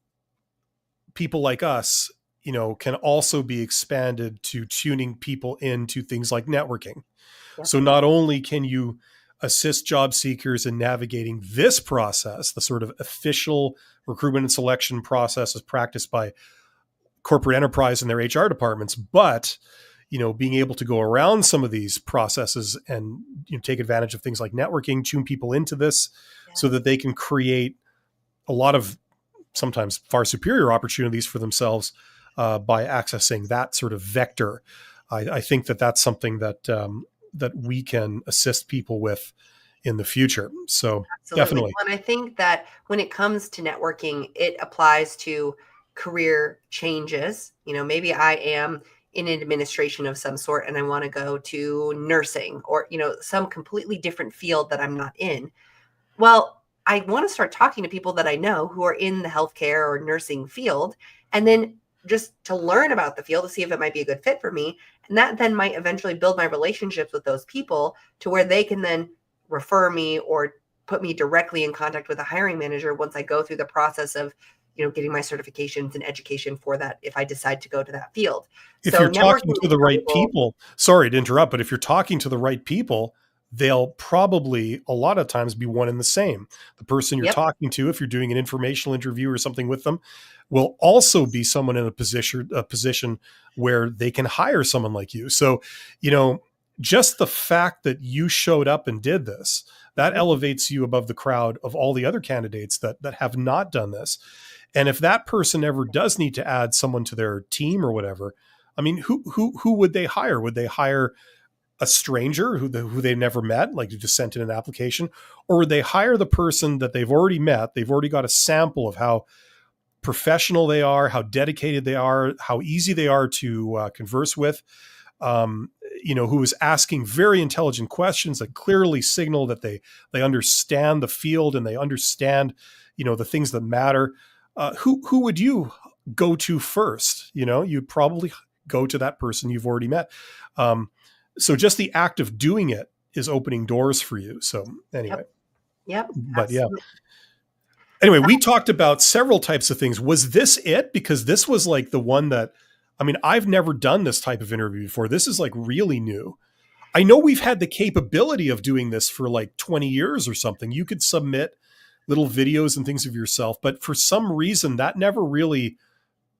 people like us, can also be expanded to tuning people into things like networking. Yep. So not only can you assist job seekers in navigating this process, the sort of official recruitment and selection process as practiced by corporate enterprise and their HR departments, but being able to go around some of these processes and take advantage of things like networking, tune people into this so that they can create a lot of sometimes far superior opportunities for themselves by accessing that sort of vector. I think that that's something that that we can assist people with in the future. So absolutely. Definitely. And I think that when it comes to networking, it applies to career changes. Maybe I am in administration of some sort and I want to go to nursing or, some completely different field that I'm not in. Well, I want to start talking to people that I know who are in the healthcare or nursing field. And then just to learn about the field to see if it might be a good fit for me. And that then might eventually build my relationships with those people to where they can then refer me or put me directly in contact with a hiring manager once I go through the process of, getting my certifications and education for that if I decide to go to that field. If So you're talking networking to is the right valuable. people, sorry to interrupt, but if you're talking to the right people, they'll probably a lot of times be one and the same. The person you're Yep. talking to, if you're doing an informational interview or something with them, will also be someone in a position where they can hire someone like you. So, just the fact that you showed up and did this, that Mhm. elevates you above the crowd of all the other candidates that have not done this. And if that person ever does need to add someone to their team or whatever, I mean, who would they hire? Would they hire a stranger who they never met, like you just sent in an application, or would they hire the person that they've already met? They've already got a sample of how professional they are, how dedicated they are, how easy they are to converse with. Who is asking very intelligent questions that clearly signal that they understand the field and they understand, the things that matter. Who would you go to first? You'd probably go to that person you've already met. Um, so just the act of doing it is opening doors for you. So anyway, Yep. Yep. but yeah. Absolutely. Anyway, we talked about several types of things. Was this it? Because this was like the one that, I mean, I've never done this type of interview before. This is like really new. I know we've had the capability of doing this for like 20 years or something. You could submit little videos and things of yourself, but for some reason that never really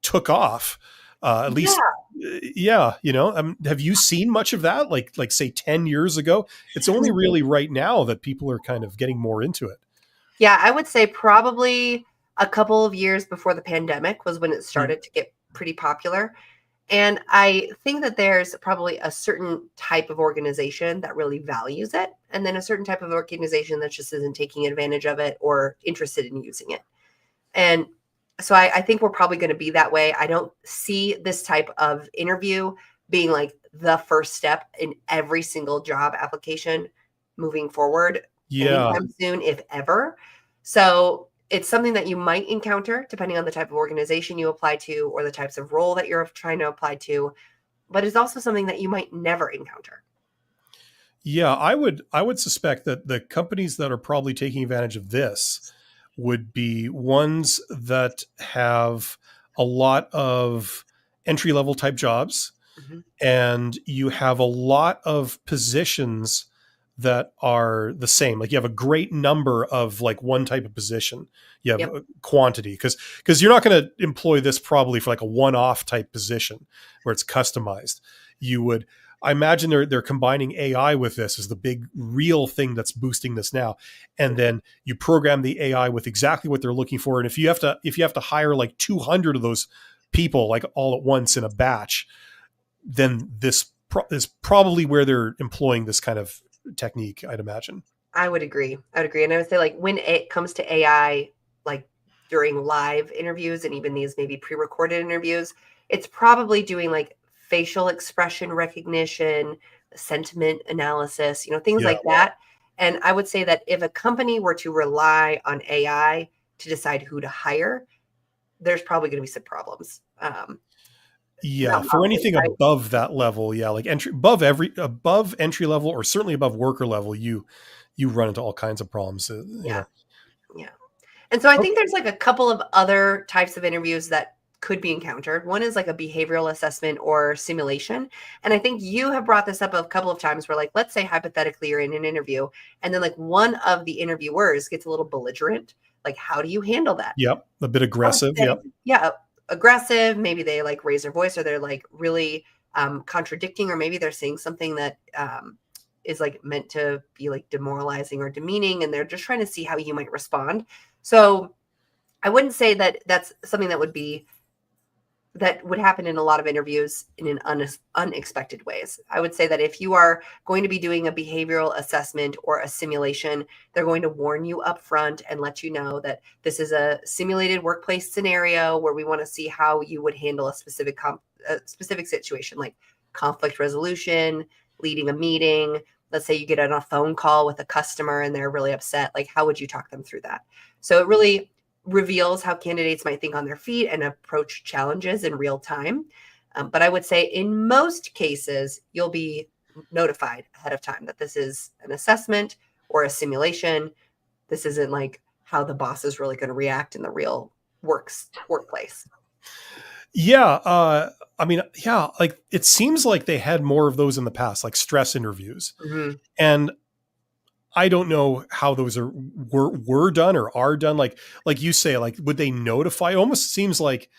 took off. At Yeah. least, yeah, have you seen much of that? Like say 10 years ago? It's only really right now that people are kind of getting more into it. Yeah, I would say probably a couple of years before the pandemic was when it Hmm. started to get pretty popular. And I think that there's probably a certain type of organization that really values it, and then a certain type of organization that just isn't taking advantage of it or interested in using it. And so I think we're probably going to be that way. I don't see this type of interview being like the first step in every single job application moving forward Yeah. anytime soon, if ever. So it's something that you might encounter depending on the type of organization you apply to or the types of role that you're trying to apply to, but it's also something that you might never encounter. Yeah, I would suspect that the companies that are probably taking advantage of this would be ones that have a lot of entry level type jobs, Mhm. and you have a lot of positions that are the same. Like you have a great number of like one type of position. You have Yep. a quantity because you're not going to employ this probably for like a one-off type position where it's customized. You would, I imagine they're combining AI with this as the big real thing that's boosting this now. And then you program the AI with exactly what they're looking for. And if you have to hire like 200 of those people like all at once in a batch, then this is probably where they're employing this kind of technique, I'd imagine. I would agree. I would agree. And I would say, like, when it comes to AI, like during live interviews and even these maybe pre recorded interviews, it's probably doing like facial expression recognition, sentiment analysis, things Yeah. like that. And I would say that if a company were to rely on AI to decide who to hire, there's probably going to be some problems. Yeah. Not For probably, anything right? above that level, yeah, like above entry level or certainly above worker level, you run into all kinds of problems. Yeah. Yeah. And so I think there's like a couple of other types of interviews that could be encountered. One is like a behavioral assessment or simulation. And I think you have brought this up a couple of times where, like, let's say hypothetically you're in an interview and then like one of the interviewers gets a little belligerent. Like, how do you handle that? Yep. A bit I would aggressive. say, Yep. yeah, aggressive. Maybe they like raise their voice or they're like really contradicting, or maybe they're saying something that is like meant to be like demoralizing or demeaning. And they're just trying to see how you might respond. So I wouldn't say that that's something that would happen in a lot of interviews in an unexpected ways. I would say that if you are going to be doing a behavioral assessment or a simulation, they're going to warn you up front and let you know that this is a simulated workplace scenario where we want to see how you would handle a specific situation, like conflict resolution, leading a meeting. Let's say you get on a phone call with a customer and they're really upset. Like, how would you talk them through that? So it really reveals how candidates might think on their feet and approach challenges in real time. But I would say in most cases, you'll be notified ahead of time that this is an assessment or a simulation. This isn't like how the boss is really going to react in the real workplace. Yeah. I mean, yeah, like it seems like they had more of those in the past, like stress interviews. Mm-hmm. And I don't know how those were done or are done. Like you say, like, would they notify? It almost seems like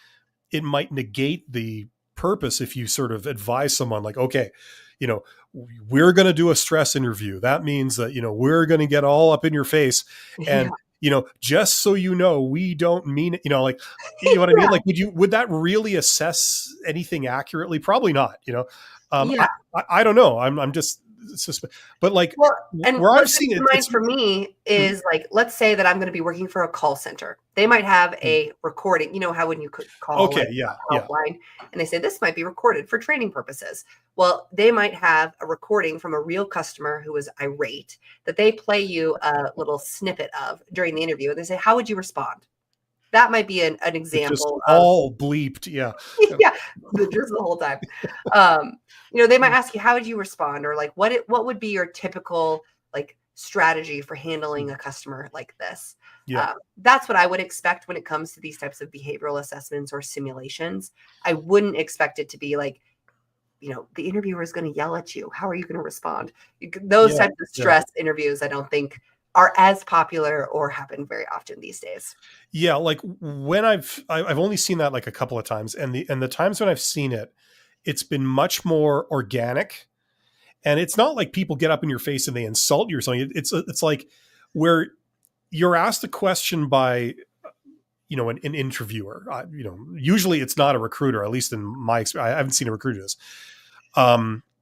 it might negate the purpose if you sort of advise someone like, okay, we're going to do a stress interview. That means that, we're going to get all up in your face. And, just so you know, we don't mean it, like, you know what I mean? Like, would that really assess anything accurately? Probably not, I don't know. I'm just, but like, and where I've what's seen it, it's for me is like, let's say that I'm going to be working for a call center. They might have a recording. You know how when you could call helpline and they say this might be recorded for training purposes. Well, they might have a recording from a real customer who was irate that they play you a little snippet of during the interview. And they say, how would you respond? That might be an example. Just all bleeped. Yeah. Yeah. Just the whole time. They might ask you, how would you respond? Or like, what would be your typical like strategy for handling a customer like this? Yeah. That's what I would expect when it comes to these types of behavioral assessments or simulations. I wouldn't expect it to be like, the interviewer is going to yell at you. How are you going to respond? Those types of stress interviews, I don't think are as popular or happen very often these days. Yeah. Like when I've only seen that like a couple of times, and the times when I've seen it, it's been much more organic, and it's not like people get up in your face and they insult you or something. It's like where you're asked a question by, an interviewer. Usually it's not a recruiter. At least in my experience, I haven't seen a recruiter do this.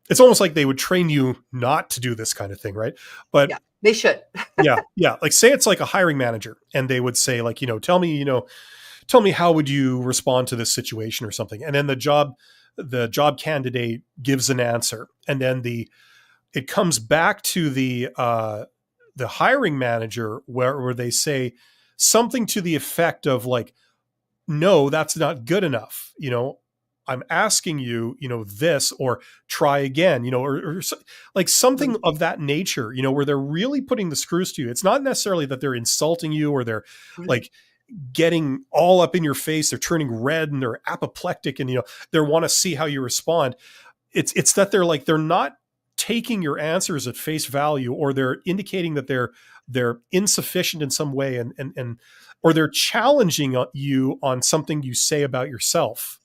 It's almost like they would train you not to do this kind of thing, right? But they should. yeah. Like say it's like a hiring manager, and they would say like, tell me how would you respond to this situation or something, and then the job candidate gives an answer, and then it comes back to the hiring manager where they say something to the effect of like, no, that's not good enough. I'm asking you, this, or try again, or like something of that nature, where they're really putting the screws to you. It's not necessarily that they're insulting you or they're like getting all up in your face. They're turning red and they're apoplectic and, they want to see how you respond. It's that they're not taking your answers at face value, or they're indicating that they're insufficient in some way, and or they're challenging you on something you say about yourself.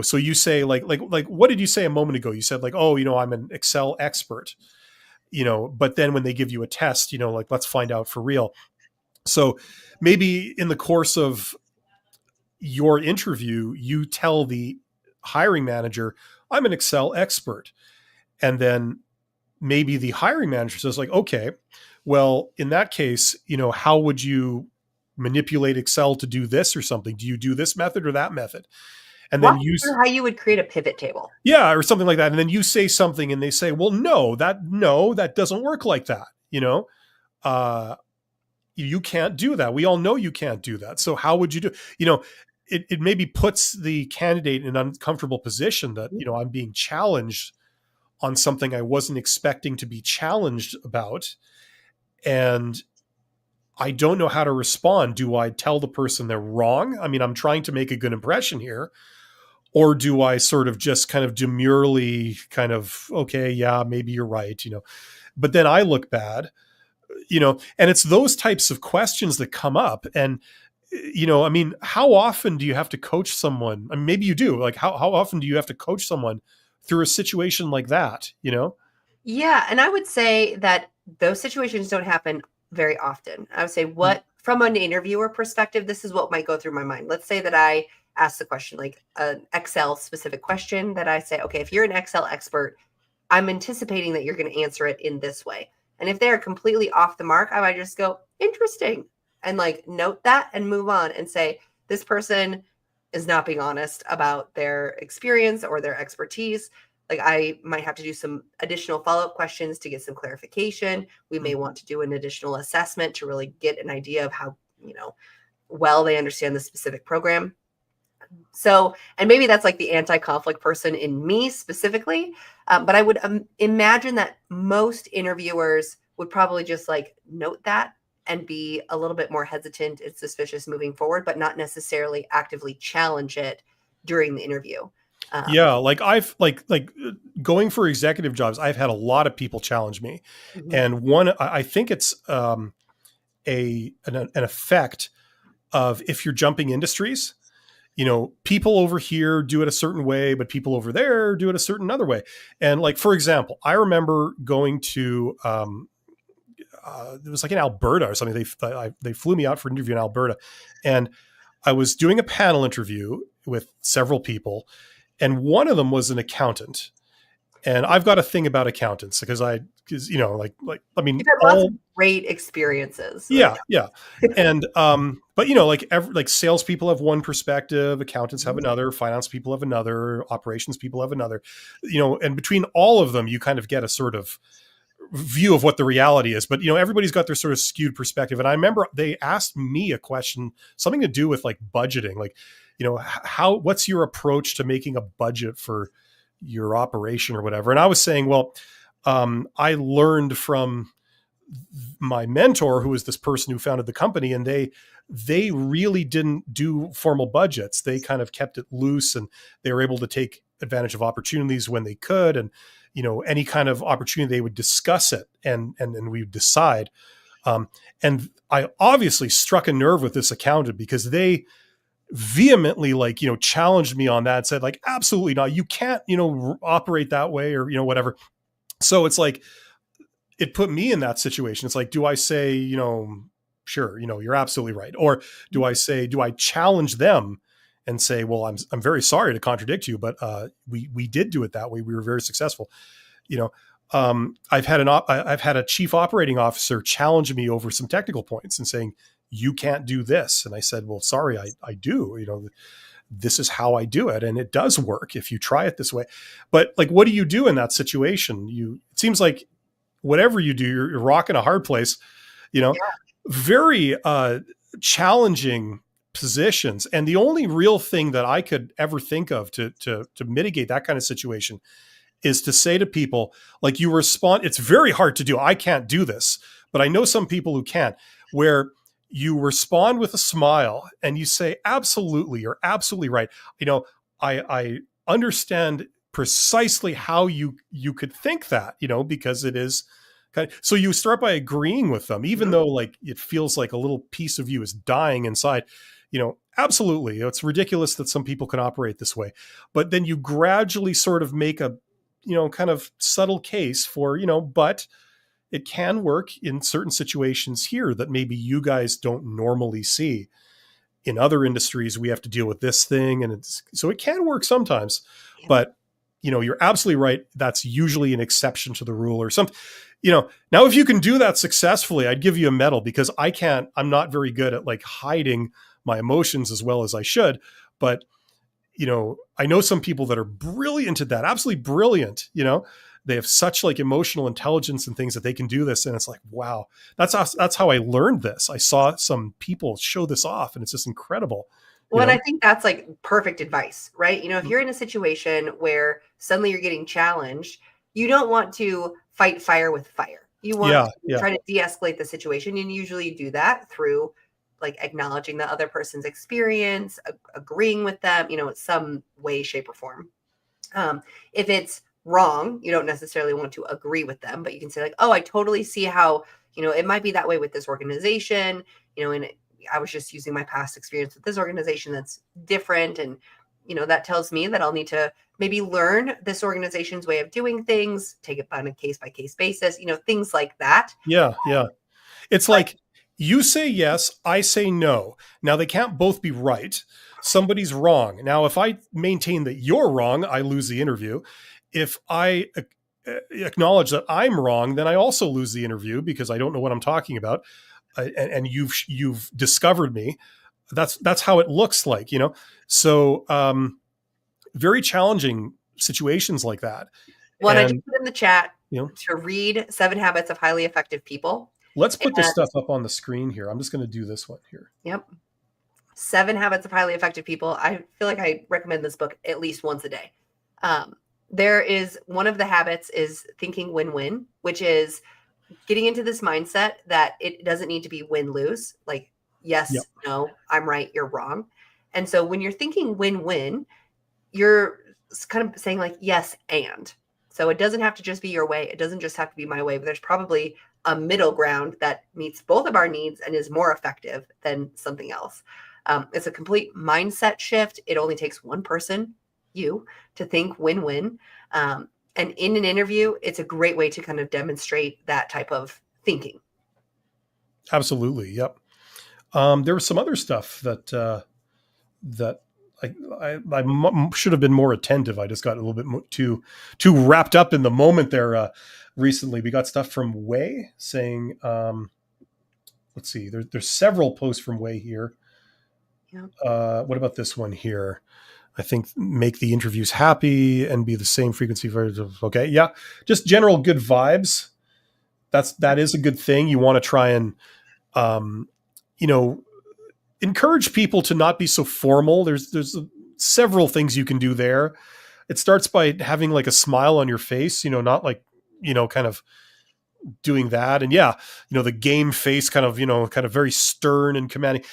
So you say like, what did you say a moment ago? You said like, oh, I'm an Excel expert, but then when they give you a test, like, let's find out for real. So maybe in the course of your interview, you tell the hiring manager, I'm an Excel expert. And then maybe the hiring manager says like, okay, well, in that case, how would you manipulate Excel to do this or something? Do you do this method or that method? And then how you would create a pivot table. Yeah, or something like that. And then you say something and they say, well, no, that doesn't work like that. You can't do that. We all know you can't do that. So how would you do, it maybe puts the candidate in an uncomfortable position that, I'm being challenged on something I wasn't expecting to be challenged about. And I don't know how to respond. Do I tell the person they're wrong? I mean, I'm trying to make a good impression here. Or do I sort of just kind of demurely kind of, okay, yeah, maybe you're right, but then I look bad, and it's those types of questions that come up. And, I mean, how often do you have to coach someone? I mean, maybe you do. Like, how often do you have to coach someone through a situation like that, Yeah. And I would say that those situations don't happen very often. I would say from an interviewer perspective, this is what might go through my mind. Let's say that I ask the question, like an Excel specific question that I say, okay, if you're an Excel expert, I'm anticipating that you're going to answer it in this way. And if they're completely off the mark, I might just go, interesting, and like note that and move on and say, this person is not being honest about their experience or their expertise. Like I might have to do some additional follow-up questions to get some clarification. We may want to do an additional assessment to really get an idea of how, well they understand the specific program. So, and maybe that's like the anti-conflict person in me specifically, but I would imagine that most interviewers would probably just like note that and be a little bit more hesitant and suspicious moving forward, but not necessarily actively challenge it during the interview. Yeah, like I've like going for executive jobs, I've had a lot of people challenge me, Mhm. and one I think it's an effect of if you're jumping industries. People over here do it a certain way, but people over there do it a certain other way. And like, for example, I remember going to, it was like in Alberta or something. They flew me out for an interview in Alberta, and I was doing a panel interview with several people, and one of them was an accountant. And I've got a thing about accountants because I mean, You've had lots of great experiences with yeah. And but like salespeople have one perspective, accountants have another, finance people have another, operations people have another, and between all of them, you kind of get a sort of view of what the reality is. But everybody's got their sort of skewed perspective. And I remember they asked me a question, something to do with like budgeting, like, what's your approach to making a budget for your operation or whatever? And I was saying, well, I learned from my mentor, who was this person who founded the company, and they really didn't do formal budgets. They kind of kept it loose, and they were able to take advantage of opportunities when they could, and any kind of opportunity they would discuss it, and we would decide. And I obviously struck a nerve with this accountant because they vehemently challenged me on that and said like, absolutely not, you can't operate that way, or whatever. So it's like, it put me in that situation. It's like, do I say, sure, you're absolutely right, or do I challenge them and say, well, I'm very sorry to contradict you, but we did do it that way, we were very successful. I've had a chief operating officer challenge me over some technical points and saying, you can't do this, and I said, well, sorry, I do. This is how I do it, and it does work if you try it this way. But like, what do you do in that situation? It seems like whatever you do, you're rocking a hard place, Yeah. very challenging positions. And the only real thing that I could ever think of to mitigate that kind of situation is to say to people, like, you respond, it's very hard to do. I can't do this, but I know some people who can, where you respond with a smile and you say, absolutely, you're absolutely right. I understand precisely how you could think that, because it is kind of, so you start by agreeing with them, even though like it feels like a little piece of you is dying inside. Absolutely, it's ridiculous that some people can operate this way, but then you gradually sort of make a kind of subtle case for but it can work in certain situations here that maybe you guys don't normally see. In other industries, we have to deal with this thing, and so it can work sometimes. Yeah. But you're absolutely right. That's usually an exception to the rule, or something. Now if you can do that successfully, I'd give you a medal, because I can't. I'm not very good at like hiding my emotions as well as I should. But I know some people that are brilliant at that, absolutely brilliant. They have such like emotional intelligence and things that they can do this. And it's like, wow, that's how I learned this. I saw some people show this off, and it's just incredible. Well, and I think that's like perfect advice, right? If you're in a situation where suddenly you're getting challenged, you don't want to fight fire with fire. You want to try to de-escalate the situation. And usually you do that through like acknowledging the other person's experience, agreeing with them, in some way, shape, or form. If it's wrong, you don't necessarily want to agree with them, but you can say like, oh, I totally see how, it might be that way with this organization, and I was just using my past experience with this organization that's different. And, that tells me that I'll need to maybe learn this organization's way of doing things, take it on a case by case basis, things like that. Yeah. It's like, you say yes, I say no. Now they can't both be right. Somebody's wrong. Now, if I maintain that you're wrong, I lose the interview. If I acknowledge that I'm wrong, then I also lose the interview because I don't know what I'm talking about. And you've discovered me. That's how it looks like, So very challenging situations like that. Well, I just put in the chat to read 7 Habits of Highly Effective People. Let's put this stuff up on the screen here. I'm just going to do this one here. Yep. Seven Habits of Highly Effective People. I feel like I recommend this book at least once a day. There is one of the habits is thinking win-win, which is getting into this mindset that it doesn't need to be win-lose. Like, Yep. yes, no, I'm right, you're wrong. And so when you're thinking win-win, you're kind of saying like, yes, and. So it doesn't have to just be your way. It doesn't just have to be my way, but there's probably a middle ground that meets both of our needs and is more effective than something else. It's a complete mindset shift. It only takes one person, you, to think win-win. And in an interview, it's a great way to kind of demonstrate that type of thinking. Absolutely. Yep. There was some other stuff that I should have been more attentive. I just got a little bit too wrapped up in the moment there. Recently, we got stuff from Way saying, let's see, there's several posts from Way here. Yeah. What about this one here? I think make the interviews happy and be the same frequency. Okay, yeah, just general good vibes. That is a good thing. You want to try and you know, encourage people to not be so formal. There's several things you can do there. It starts by having like a smile on your face, not like, kind of doing that. And yeah, the game face kind of, kind of very stern and commanding,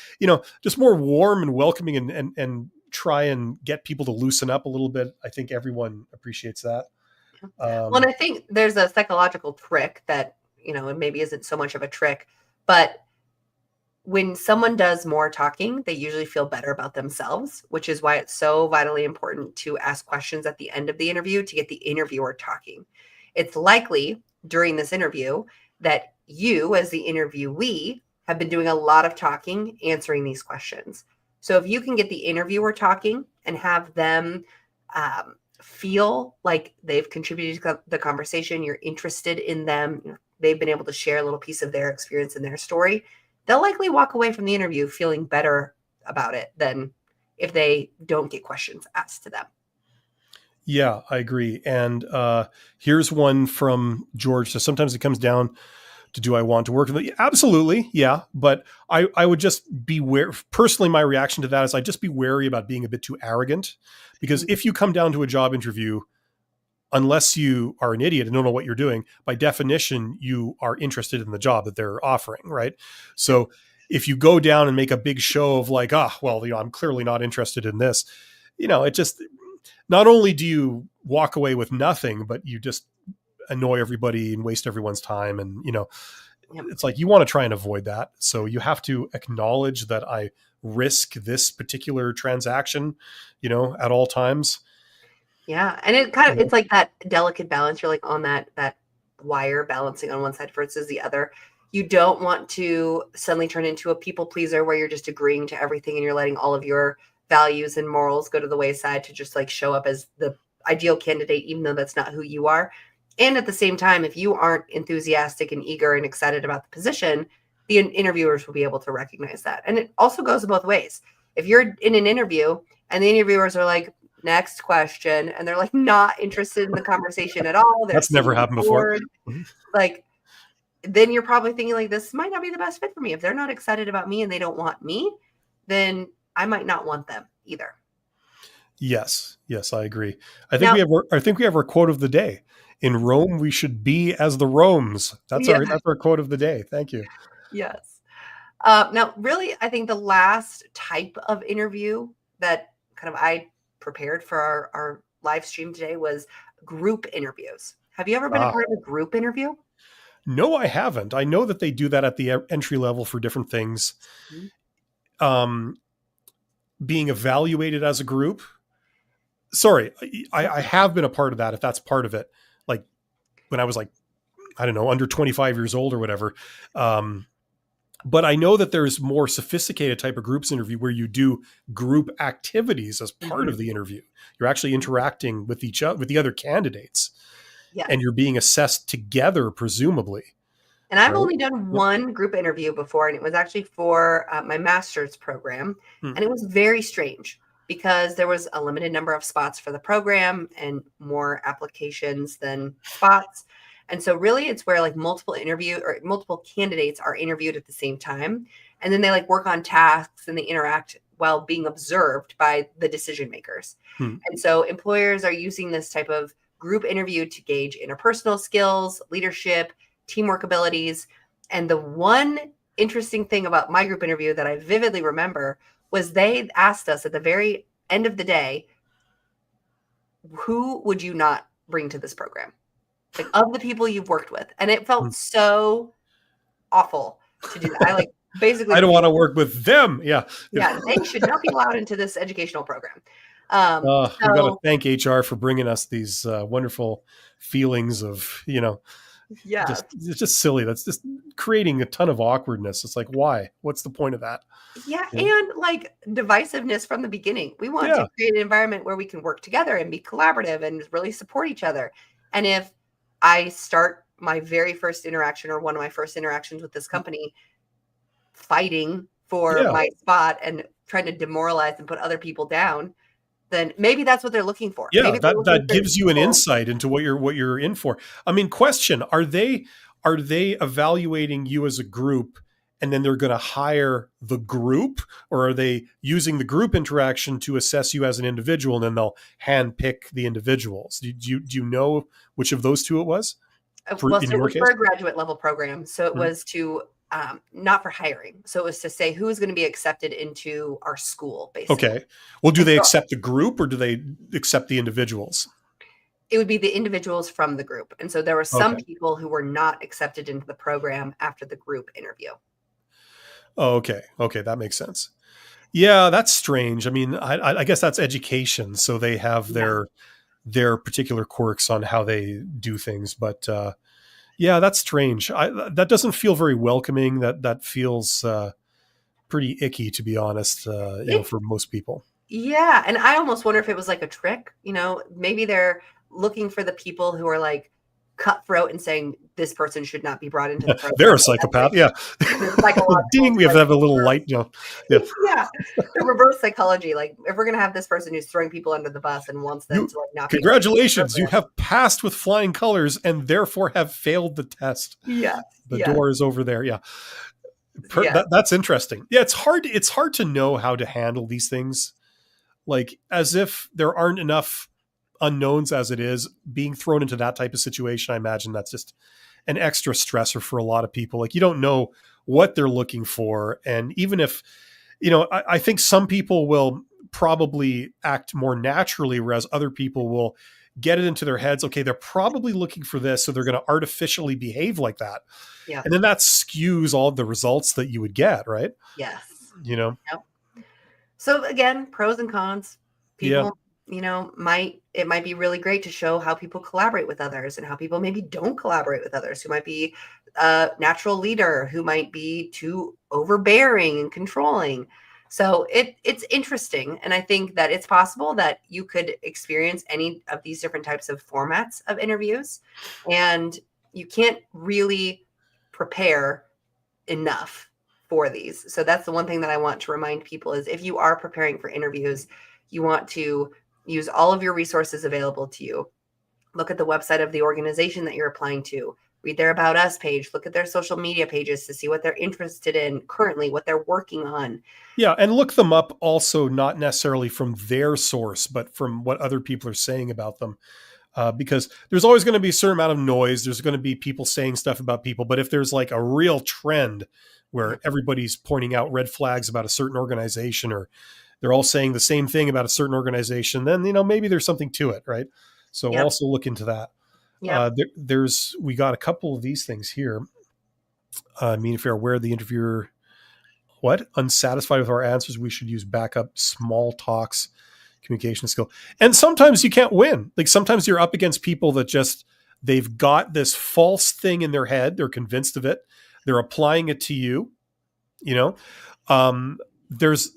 just more warm and welcoming and try and get people to loosen up a little bit. I think everyone appreciates that. Well, and I think there's a psychological trick that, it maybe isn't so much of a trick, but when someone does more talking, they usually feel better about themselves, which is why it's so vitally important to ask questions at the end of the interview to get the interviewer talking. It's likely during this interview that you, as the interviewee, have been doing a lot of talking, answering these questions. So if you can get the interviewer talking and have them feel like they've contributed to the conversation, you're interested in them, they've been able to share a little piece of their experience and their story, they'll likely walk away from the interview feeling better about it than if they don't get questions asked to them. Yeah, I agree. And here's one from George. So sometimes it comes down to, do I want to work with it? Absolutely. Yeah. But I would just be personally, my reaction to that is I'd just be wary about being a bit too arrogant, because if you come down to a job interview, unless you are an idiot and don't know what you're doing, by definition, you are interested in the job that they're offering. Right. So if you go down and make a big show of like, I'm clearly not interested in this, it just, not only do you walk away with nothing, but you just annoy everybody and waste everyone's time. And, It's like, you want to try and avoid that. So you have to acknowledge that I risk this particular transaction, at all times. Yeah. And it kind of, it's like that delicate balance. You're like on that wire balancing on one side versus the other. You don't want to suddenly turn into a people pleaser where you're just agreeing to everything and you're letting all of your values and morals go to the wayside to just like show up as the ideal candidate, even though that's not who you are. And at the same time, if you aren't enthusiastic and eager and excited about the position, the interviewers will be able to recognize that. And it also goes both ways. If you're in an interview and the interviewers are like, next question, and they're like not interested in the conversation at all. That's never happened before. Like, then you're probably thinking like, this might not be the best fit for me. If they're not excited about me and they don't want me, then I might not want them either. Yes, I agree. I think we have our quote of the day. In Rome, we should be as the Romes. That's our quote of the day. Thank you. Yes. Now, really, I think the last type of interview that kind of I prepared for our live stream today was group interviews. Have you ever been a part of a group interview? No, I haven't. I know that they do that at the entry level for different things. Mm-hmm. Being evaluated as a group. Sorry, I have been a part of that, if that's part of it. Like when I was like, I don't know, under 25 years old or whatever. But I know that there's more sophisticated type of groups interview where you do group activities as part of the interview. You're actually interacting with each other, with the other candidates, and you're being assessed together, presumably. And I've only done one group interview before, and it was actually for my master's program. And it was very strange because there was a limited number of spots for the program and more applications than spots. And so really it's where like multiple candidates are interviewed at the same time. And then they like work on tasks and they interact while being observed by the decision makers. Hmm. And so employers are using this type of group interview to gauge interpersonal skills, leadership, teamwork abilities. And the one interesting thing about my group interview that I vividly remember was they asked us at the very end of the day, who would you not bring to this program? Like, of the people you've worked with. And it felt so awful to do that. I like basically I don't want to work with them. Yeah. Yeah, they should not be allowed into this educational program. We got to thank HR for bringing us these wonderful feelings of, yeah, it's just silly. That's just creating a ton of awkwardness. It's like, why? What's the point of that? Yeah, and like divisiveness from the beginning. We want to create an environment where we can work together and be collaborative and really support each other. And if I start my very first interaction or one of my first interactions with this company fighting for my spot and trying to demoralize and put other people down, then maybe that's what they're looking for. Yeah, maybe that gives you an insight into what you're in for. I mean, question, are they evaluating you as a group and then they're going to hire the group, or are they using the group interaction to assess you as an individual and then they'll handpick the individuals? Do you know which of those two it was? Well, so it was for a graduate level program. So it was to not for hiring. So it was to say who is going to be accepted into our school, basically. Okay. Well, do they accept the group or do they accept the individuals? It would be the individuals from the group. And so there were some people who were not accepted into the program after the group interview. Oh, okay. Okay. That makes sense. Yeah, that's strange. I mean, I guess that's education. So they have their particular quirks on how they do things. But yeah, that's strange. That doesn't feel very welcoming. That feels pretty icky, to be honest, for most people. Yeah. And I almost wonder if it was like a trick. Maybe they're looking for the people who are like cutthroat and saying this person should not be brought into the program. They're a psychopath. Yeah. Ding, we have to have a little light. Yeah. The reverse psychology. Like, if we're going to have this person who's throwing people under the bus and wants them to like not be. Congratulations, you have passed with flying colors and therefore have failed the test. Yeah. The door is over there. Yeah. That's interesting. Yeah. It's hard to know how to handle these things. Like, as if there aren't enough unknowns as it is, being thrown into that type of situation. I imagine that's just an extra stressor for a lot of people. Like, you don't know what they're looking for. And even if, I think some people will probably act more naturally, whereas other people will get it into their heads. Okay, they're probably looking for this, so they're going to artificially behave like that. Yeah. And then that skews all of the results that you would get, right? Yes. Yep. So again, pros and cons. People, it might be really great to show how people collaborate with others and how people maybe don't collaborate with others, who might be a natural leader, who might be too overbearing and controlling. So it's interesting. And I think that it's possible that you could experience any of these different types of formats of interviews, and you can't really prepare enough for these. So that's the one thing that I want to remind people is, if you are preparing for interviews, you want to use all of your resources available to you. Look at the website of the organization that you're applying to. Read their About Us page. Look at their social media pages to see what they're interested in currently, what they're working on. Yeah, and look them up also, not necessarily from their source, but from what other people are saying about them. Because there's always going to be a certain amount of noise. There's going to be people saying stuff about people. But if there's like a real trend where everybody's pointing out red flags about a certain organization, or they're all saying the same thing about a certain organization, then, maybe there's something to it, right? So also look into that. Yeah. We got a couple of these things here. If you're aware of the interviewer, unsatisfied with our answers, we should use backup small talks, communication skill. And sometimes you can't win. Like, sometimes you're up against people that they've got this false thing in their head. They're convinced of it. They're applying it to you. There's,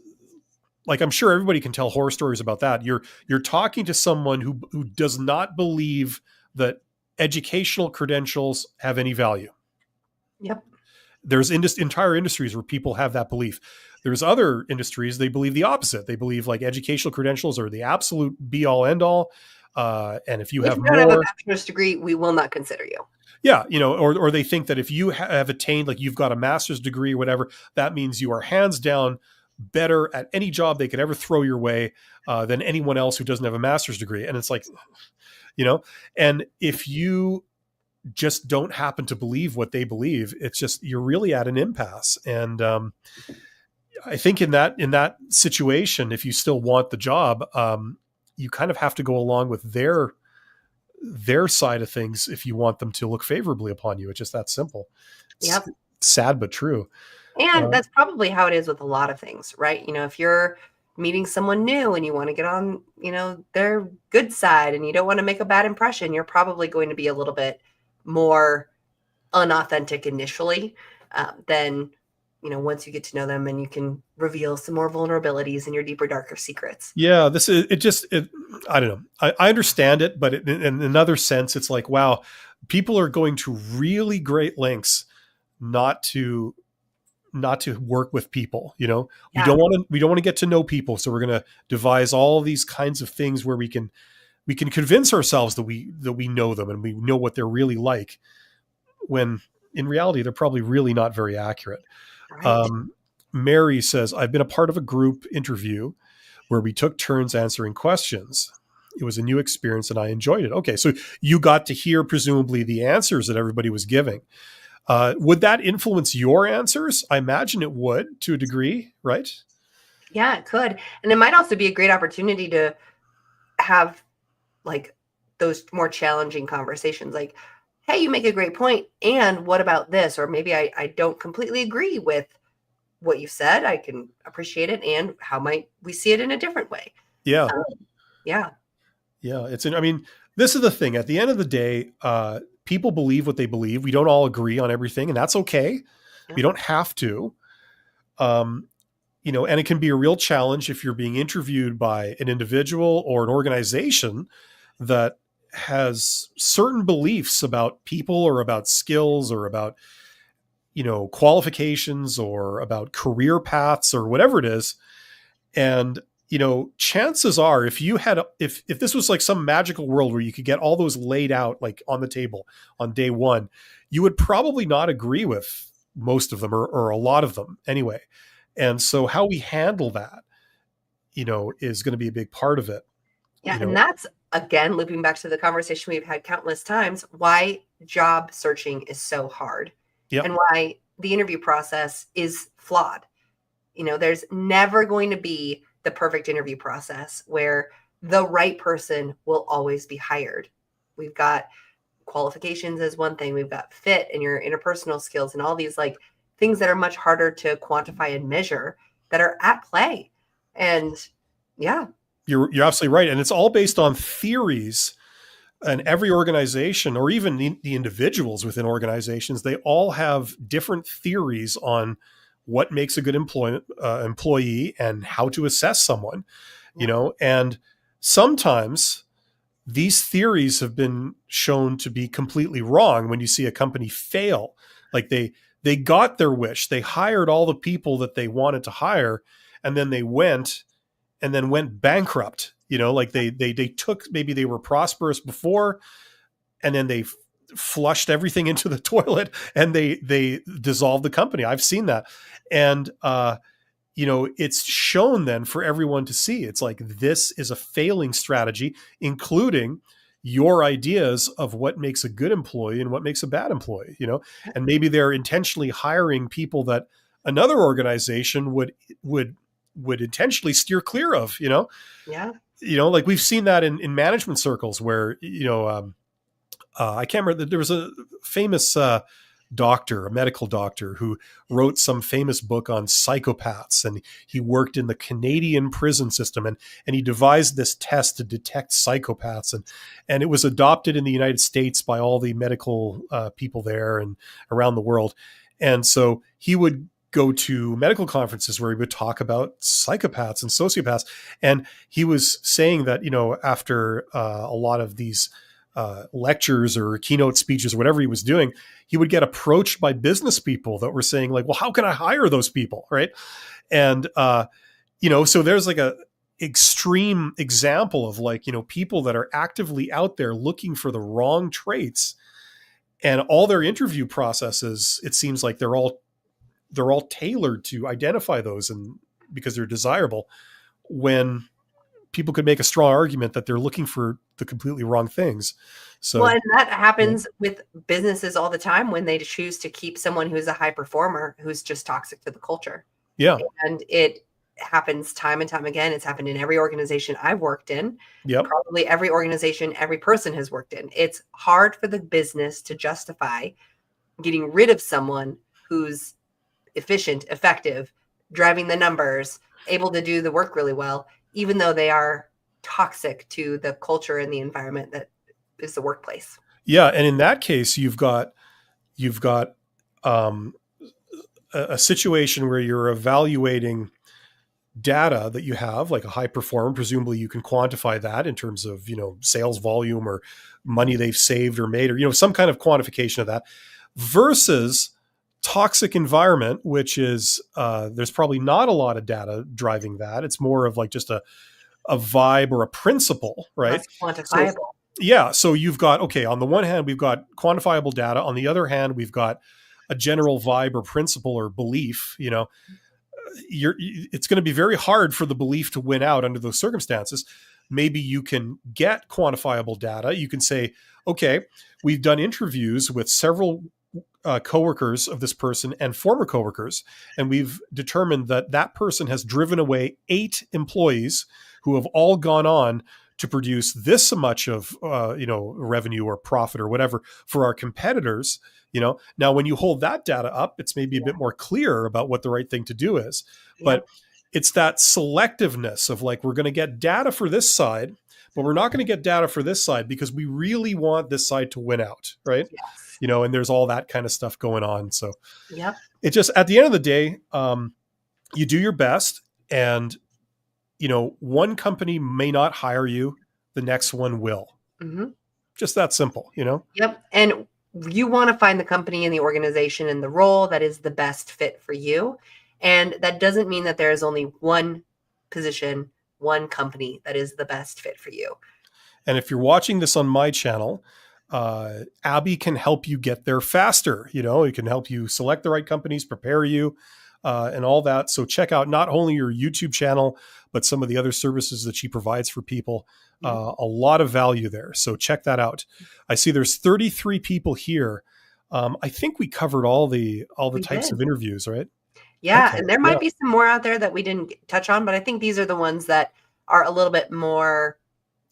like, I'm sure everybody can tell horror stories about that. You're talking to someone who does not believe that educational credentials have any value. Yep. There's entire industries where people have that belief. There's other industries, they believe the opposite. They believe like educational credentials are the absolute be all end all. And if you have don't have a bachelor's degree, we will not consider you. Yeah. Or they think that if you have attained, like, you've got a master's degree or whatever, that means you are hands down better at any job they could ever throw your way than anyone else who doesn't have a master's degree. And it's like, and if you just don't happen to believe what they believe, it's just, you're really at an impasse. And I think in that situation, if you still want the job, you kind of have to go along with their side of things if you want them to look favorably upon you. It's just that simple. It's Yep. sad but true. And that's probably how it is with a lot of things, right? If you're meeting someone new and you want to get on, their good side and you don't want to make a bad impression, you're probably going to be a little bit more unauthentic initially than, once you get to know them and you can reveal some more vulnerabilities and your deeper, darker secrets. Yeah, I don't know. I understand it, but in another sense, it's like, wow, people are going to really great lengths not to work with people. Yeah. We don't want to get to know people. So we're going to devise all these kinds of things where we can convince ourselves that we know them and we know what they're really like, when in reality, they're probably really not very accurate. Right. Mary says, I've been a part of a group interview where we took turns answering questions. It was a new experience and I enjoyed it. Okay. So you got to hear presumably the answers that everybody was giving. Would that influence your answers? I imagine it would, to a degree, right? Yeah, it could. And it might also be a great opportunity to have like those more challenging conversations. Like, hey, you make a great point. And what about this? Or maybe I don't completely agree with what you said. I can appreciate it. And how might we see it in a different way? Yeah. Yeah. Yeah. This is the thing. At the end of the day, people believe what they believe. We don't all agree on everything, and that's okay. Yeah. We don't have to. And it can be a real challenge if you're being interviewed by an individual or an organization that has certain beliefs about people or about skills or about, qualifications or about career paths or whatever it is. And, chances are if this was like some magical world where you could get all those laid out, like on the table on day one, you would probably not agree with most of them or a lot of them anyway. And so how we handle that, is going to be a big part of it. Yeah. And that's, again, looping back to the conversation we've had countless times, why job searching is so hard. Yep. And why the interview process is flawed. There's never going to be the perfect interview process where the right person will always be hired. We've got qualifications as one thing. We've got fit and your interpersonal skills and all these like things that are much harder to quantify and measure that are at play. And yeah. You're absolutely right. And it's all based on theories, and every organization, or even the individuals within organizations, they all have different theories on what makes a good employee and how to assess someone, and sometimes these theories have been shown to be completely wrong. When you see a company fail, like they got their wish, they hired all the people that they wanted to hire, and then they went bankrupt. Like they took, maybe they were prosperous before, and then they flushed everything into the toilet and they dissolved the company. I've seen that. And, it's shown then for everyone to see. It's like, this is a failing strategy, including your ideas of what makes a good employee and what makes a bad employee, and maybe they're intentionally hiring people that another organization would intentionally steer clear of, Yeah. Like we've seen that in management circles where, I can't remember, there was a famous a medical doctor who wrote some famous book on psychopaths, and he worked in the Canadian prison system, and he devised this test to detect psychopaths, and it was adopted in the United States by all the medical people there and around the world. And so he would go to medical conferences where he would talk about psychopaths and sociopaths. And he was saying that, after a lot of these lectures or keynote speeches, or whatever he was doing, he would get approached by business people that were saying like, well, how can I hire those people? Right. And, so there's like a extreme example of like, people that are actively out there looking for the wrong traits, and all their interview processes, it seems like they're all tailored to identify those. And because they're desirable, when people could make a strong argument that they're looking for the completely wrong things. So, well, and that happens with businesses all the time when they choose to keep someone who's a high performer who's just toxic to the culture. yeah. And it happens time and time again. It's happened in every organization I've worked in. Yep. Probably every organization every person has worked in. It's hard for the business to justify getting rid of someone who's efficient, effective, driving the numbers, able to do the work really well, even though they are toxic to the culture and the environment that is the workplace. Yeah. And in that case, you've got a situation where you're evaluating data that you have, like a high performer. Presumably you can quantify that in terms of, sales volume or money they've saved or made, or, some kind of quantification of that, versus toxic environment, which is, there's probably not a lot of data driving that. It's more of like just a vibe or a principle, right? Less quantifiable. So, yeah. So you've got, okay, on the one hand, we've got quantifiable data. On the other hand, we've got a general vibe or principle or belief. It's going to be very hard for the belief to win out under those circumstances. Maybe you can get quantifiable data. You can say, okay, we've done interviews with several coworkers of this person and former coworkers, and we've determined that that person has driven away 8 employees who have all gone on to produce this much of revenue or profit or whatever for our competitors. Now when you hold that data up, it's maybe a bit more clear about what the right thing to do is. But it's that selectiveness of like, we're going to get data for this side, but we're not going to get data for this side because we really want this side to win out, right? Yes. And there's all that kind of stuff going on. So Yep. it just, at the end of the day, you do your best, and one company may not hire you, the next one will. Mm-hmm. Just that simple, Yep. And you want to find the company and the organization and the role that is the best fit for you. And that doesn't mean that there is only one position, one company that is the best fit for you. And if you're watching this on my channel, Abby can help you get there faster. It can help you select the right companies, prepare you, and all that. So check out not only your YouTube channel, but some of the other services that she provides for people. A lot of value there. So check that out. I see there's 33 people here. I think we covered all the types of interviews, right? Yeah. Okay. And there might be some more out there that we didn't touch on, but I think these are the ones that are a little bit more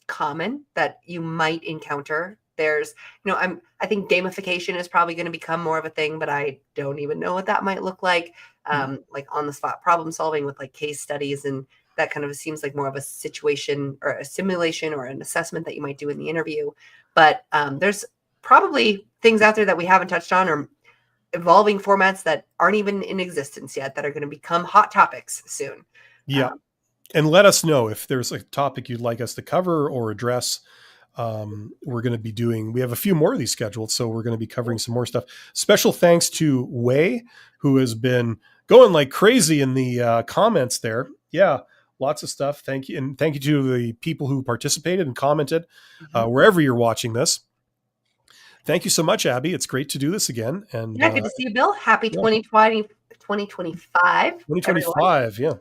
common that you might encounter. There's, I think gamification is probably going to become more of a thing, but I don't even know what that might look like. Like on the spot problem solving with like case studies, and that kind of seems like more of a situation or a simulation or an assessment that you might do in the interview. But there's probably things out there that we haven't touched on, or evolving formats that aren't even in existence yet that are going to become hot topics soon. Yeah. And let us know if there's a topic you'd like us to cover or address. We're going to be we have a few more of these scheduled, so we're going to be covering some more stuff. Special thanks to Wei, who has been going like crazy in the comments there. Yeah, lots of stuff. Thank you. And thank you to the people who participated and commented wherever you're watching this. Thank you so much, Abby. It's great to do this again. And good to see you, Bill. Happy 2020, 2025. 2025, yeah.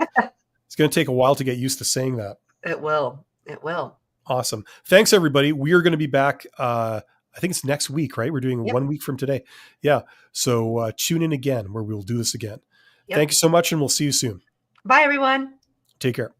It's going to take a while to get used to saying that. It will. It will. Awesome. Thanks, everybody. We are going to be back. I think it's next week, right? We're doing 1 week from today. Yeah. So tune in again where we'll do this again. Thank you so much, and we'll see you soon. Bye, everyone. Take care.